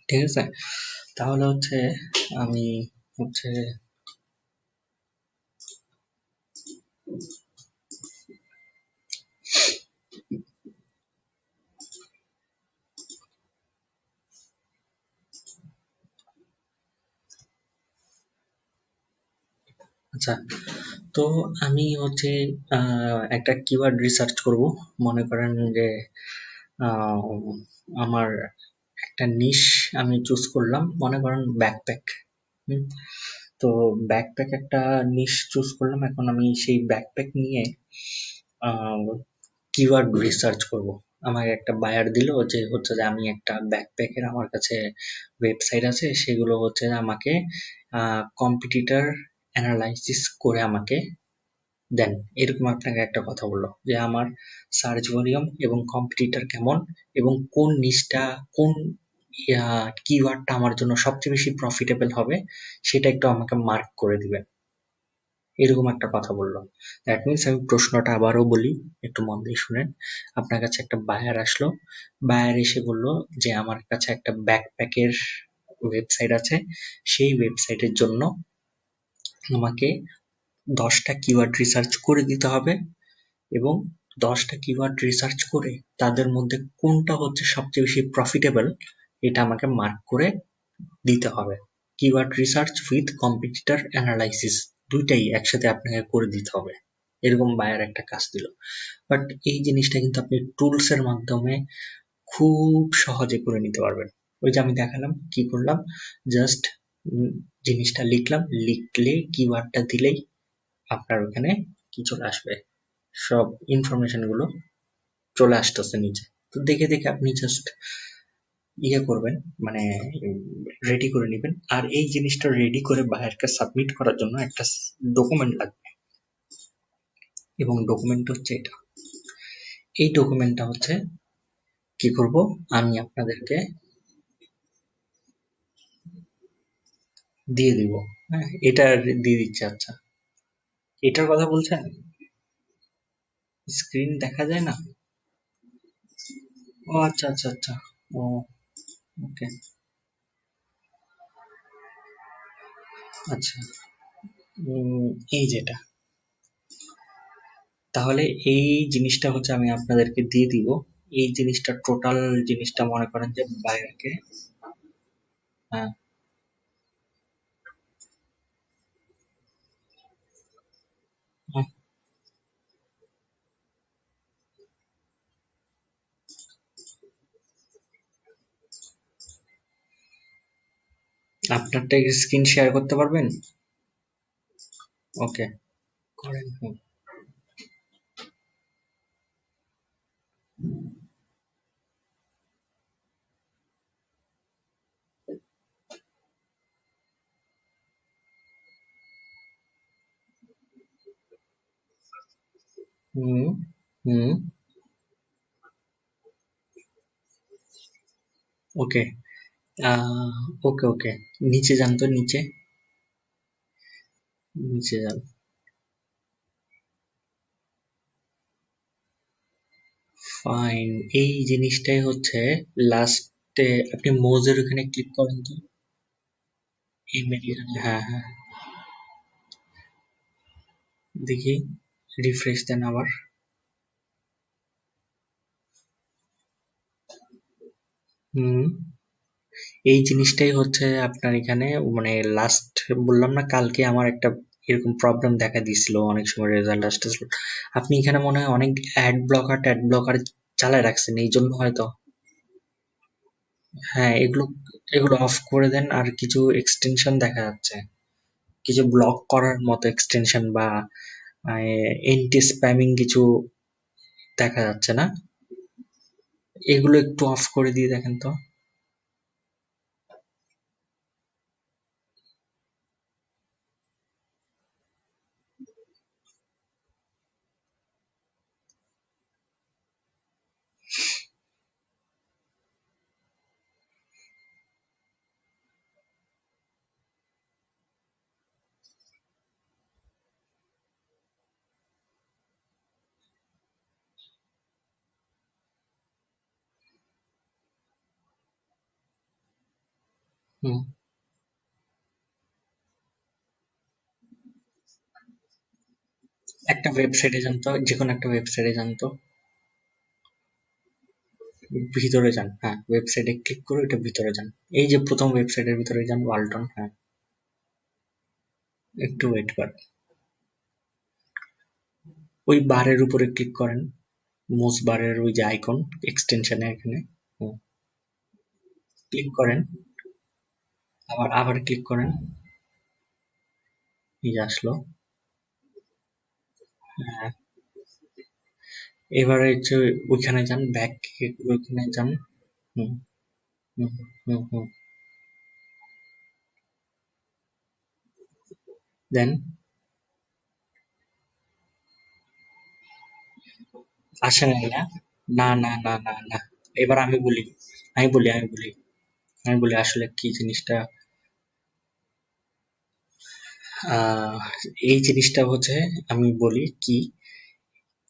ঠিক আছে, তাহলে হচ্ছে আমি হচ্ছে, আচ্ছা, তো আমি হচ্ছে একটা কিওয়ার্ড রিসার্চ করব। মনে করেন যে আহ, আমার একটা নিশ আমি চুজ করলাম, মনে করেন ব্যাকপ্যাক। তো ব্যাকপ্যাক একটা নিশ চুজ করলাম, এখন আমি সেই ব্যাকপ্যাক নিয়ে কিওয়ার্ড রিসার্চ করব। আমাকে একটা বায়ার দিল যে হচ্ছে যে আমি একটা ব্যাকপ্যাকের, আমার কাছে ওয়েবসাইট আছে, সেগুলো হচ্ছে আমাকে কম্পিটিটর অ্যানালাইসিস করে আমাকে দেন। এরকম আপনাকে একটা কথা বললো যে আমার সার্চ ভলিউম এবং কম্পিটিটর কেমন, এবং কোন নিশটা, কোন কিওয়ার্ডটা আমার জন্য সবচেয়ে বেশি প্রফিটেবল হবে, সেটা একটু আমাকে মার্ক করে দিবেন। এরকম একটা কথা বলল। দ্যাট মিনস, আমি প্রশ্নটা আবারও বলি, একটু মন দিয়ে শুনেন। আপনার কাছে একটা বায়ার আসলো, বায়ার এসে বলল যে আমার কাছে একটা ব্যাকপ্যাকের ওয়েবসাইট আছে, সেই ওয়েবসাইটের জন্য আমাকে 10টা কিওয়ার্ড রিসার্চ করে দিতে হবে, এবং 10টা কিওয়ার্ড রিসার্চ করে তাদের মধ্যে কোনটা হচ্ছে সবচেয়ে বেশি প্রফিটেবল, এটা আমাকে মার্ক করে দিতে হবে। Keyword research with competitor analysis, দুইটাই একসাথে আপনাকে করে দিতে হবে। এরকম বায়ার একটা কাজ দিল। বাট এই জিনিসটা কিন্তু আপনি টুলস এর মাধ্যমে খুব সহজে করে নিতে পারবেন। ওই যে আমি দেখালাম কি করলাম, জাস্ট জিনিসটা লিখলাম, লিখলে কিওয়ার্ডটা দিলেই আপনার ওখানে কি চলে আসবে, সব ইনফরমেশন গুলো চলে আসতেছে নিচে। তো দেখে দেখে আপনি জাস্ট ইয়ে করবেন, মানে রেডি করে নেবেন। আর এই জিনিসটা রেডি করে বায়ারকে সাবমিট করার জন্য একটা ডকুমেন্ট লাগবে, এবং ডকুমেন্ট হচ্ছে এটা। এই ডকুমেন্টটা হচ্ছে কি করব, আমি আপনাদেরকে দিয়ে দিব। হ্যাঁ, এটা দিয়ে দিচ্ছে। আচ্ছা, এটার কথা বলছেন? স্ক্রিন দেখা যায় না? ও আচ্ছা আচ্ছা আচ্ছা। ও, ওকে। আচ্ছা, এই যেটা, তাহলে এই জিনিসটা হচ্ছে আমি আপনাদেরকে দিয়ে দিব। এই জিনিসটা টোটাল জিনিসটা মনে করেন যে বাইরেকে, হ্যাঁ, হ্যাঁ, আপনারটা স্ক্রিন শেয়ার করতে পারবেন? ওকে, করেন। হুম, হুম, হুম, ওকে, ওকে, ওকে, নিচে যান তো, নিচে, নিচে যান। ফাইন, এই জিনিসটাই হচ্ছে লাস্টে, আপনি মোজের ওখানে ক্লিক করেন তো। ইমেল, হ্যাঁ হ্যাঁ, দেখি, রিফ্রেশ দেন আবার। হুম, এই জিনিসটাই হচ্ছে আপনার এখানে, মানে লাস্ট বললাম না কালকে আমার একটা এরকম প্রবলেম দেখা দিছিল, অনেক সময় রেজাল্ট আসতেছিল। আপনি এখানে মনে হয় অনেক অ্যাড ব্লকার চালায় রাখছেন, এই জন্য হয়তো। হ্যাঁ, এগুলো এগুলো অফ করে দেন। আর কিছু এক্সটেনশন দেখা যাচ্ছে, কিছু ব্লক করার মতো এক্সটেনশন বা এন্টি স্প্যামিং কিছু দেখা যাচ্ছে না? এগুলো একটু অফ করে দিয়ে দেখেন তো। হুম, একটা ওয়েবসাইটে যান তো, যে কোনো একটা ওয়েবসাইটে যান তো। ভিতরে যান, হ্যাঁ, ওয়েবসাইটে ক্লিক করে ওটা ভিতরে যান। এই যে প্রথম ওয়েবসাইটের ভিতরে যান, ওয়ালটন, হ্যাঁ। একটু ওয়েট করেন। ওই বারের উপরে ক্লিক করেন, মোস বারের ওই যে আইকন, এক্সটেনশনে এখানে। ক্লিক করেন, আবার আবার ক্লিক করেন। এই যে আসলো। হ্যাঁ, এবারে হচ্ছে ওইখানে যান, ব্যাক, ওইখানে যান। হুম, হুম, হুম, হুম। দেন আসে নাই না? না, না, না, না, না। এবার আমি বলি, আমি বলি আসলে কি জিনিসটা। আহ এই জিনিসটা হচ্ছে, আমি বলি কি,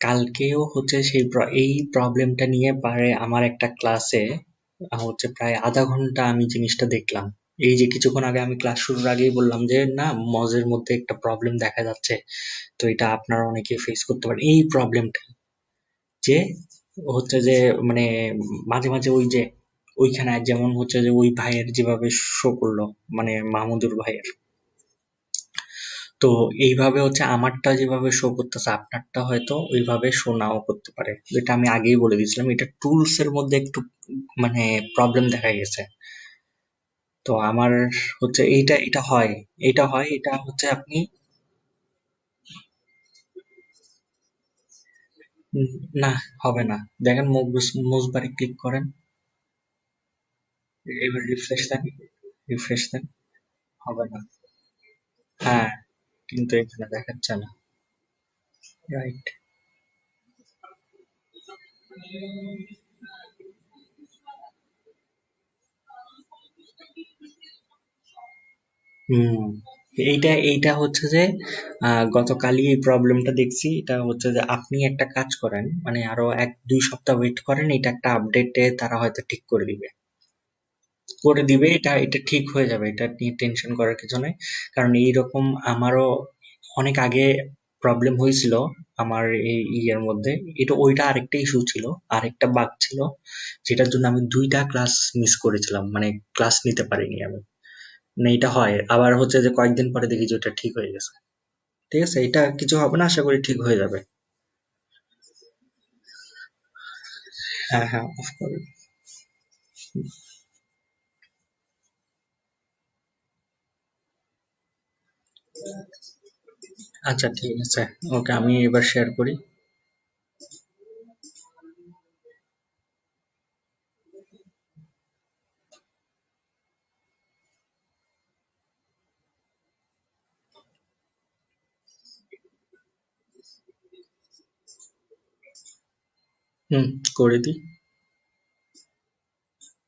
কালকেও হচ্ছে এই প্রবলেমটা নিয়ে পারে আমার একটা ক্লাসে হচ্ছে প্রায় আধা ঘন্টা আমি জিনিসটা দেখলাম। এই যে কিছুক্ষণ আগে আমি ক্লাস শুরুর আগেই বললাম যে না, মজের মধ্যে একটা প্রবলেম দেখা যাচ্ছে, তো এটা আপনারা অনেকে ফেস করতে পারেন এই প্রবলেমটা। যে হচ্ছে যে মানে মাঝে মাঝে ওই যে ওইখানে যেমন হচ্ছে যে ওই ভাইয়ের যেভাবে শো করলো, মানে মাহমুদুর ভাইয়ের, তো এইভাবে হচ্ছে আমারটা যেভাবে শো করতেছে আপনারটা হয়তো ওইভাবে শো নাও করতে পারে। যেটা আমি আগেই বলে দিয়েছিলাম, এটা টুলস এর মধ্যে একটু মানে প্রবলেম দেখা গেছে। তো আমার হচ্ছে এটা হয় এটা হচ্ছে আপনি না, হবে না। দেখেন, মুসবারে ক্লিক করেন, এবার রিফ্রেশ দেন, হবে না। হ্যাঁ, কিন্তু এখানে দেখাচ্ছে না। রাইট। হুম, এইটা হচ্ছে যে গতকালই এই প্রবলেমটা দেখছি। এটা হচ্ছে যে আপনি একটা কাজ করেন, মানে আরো 1-2 সপ্তাহ ওয়েট করেন, এটা একটা আপডেটে তারা হয়তো ঠিক করে দিবে। এটা ঠিক হয়ে যাবে, এটা নিয়ে টেনশন করার কিছু নেই। কারণ এইরকম আমারও অনেক আগে প্রবলেম হয়েছিল আমার এই ইয়ের মধ্যে। ওইটা আরেকটা ইস্যু ছিল, আরেকটা বাগ ছিল, যেটার জন্য আমি 2টা ক্লাস মিস করেছিলাম, মানে ক্লাস নিতে পারিনি আমি। মানে এটা হয় আবার হচ্ছে যে কয়েকদিন পরে দেখি যে ওটা ঠিক হয়ে গেছে। ঠিক আছে, এটা কিছু হবে না, আশা করি ঠিক হয়ে যাবে। হ্যাঁ, হ্যাঁ, অফ করুন। আচ্ছা, ঠিক আছে। ওকে, আমি এবার শেয়ার করি। হুম, করে দিই।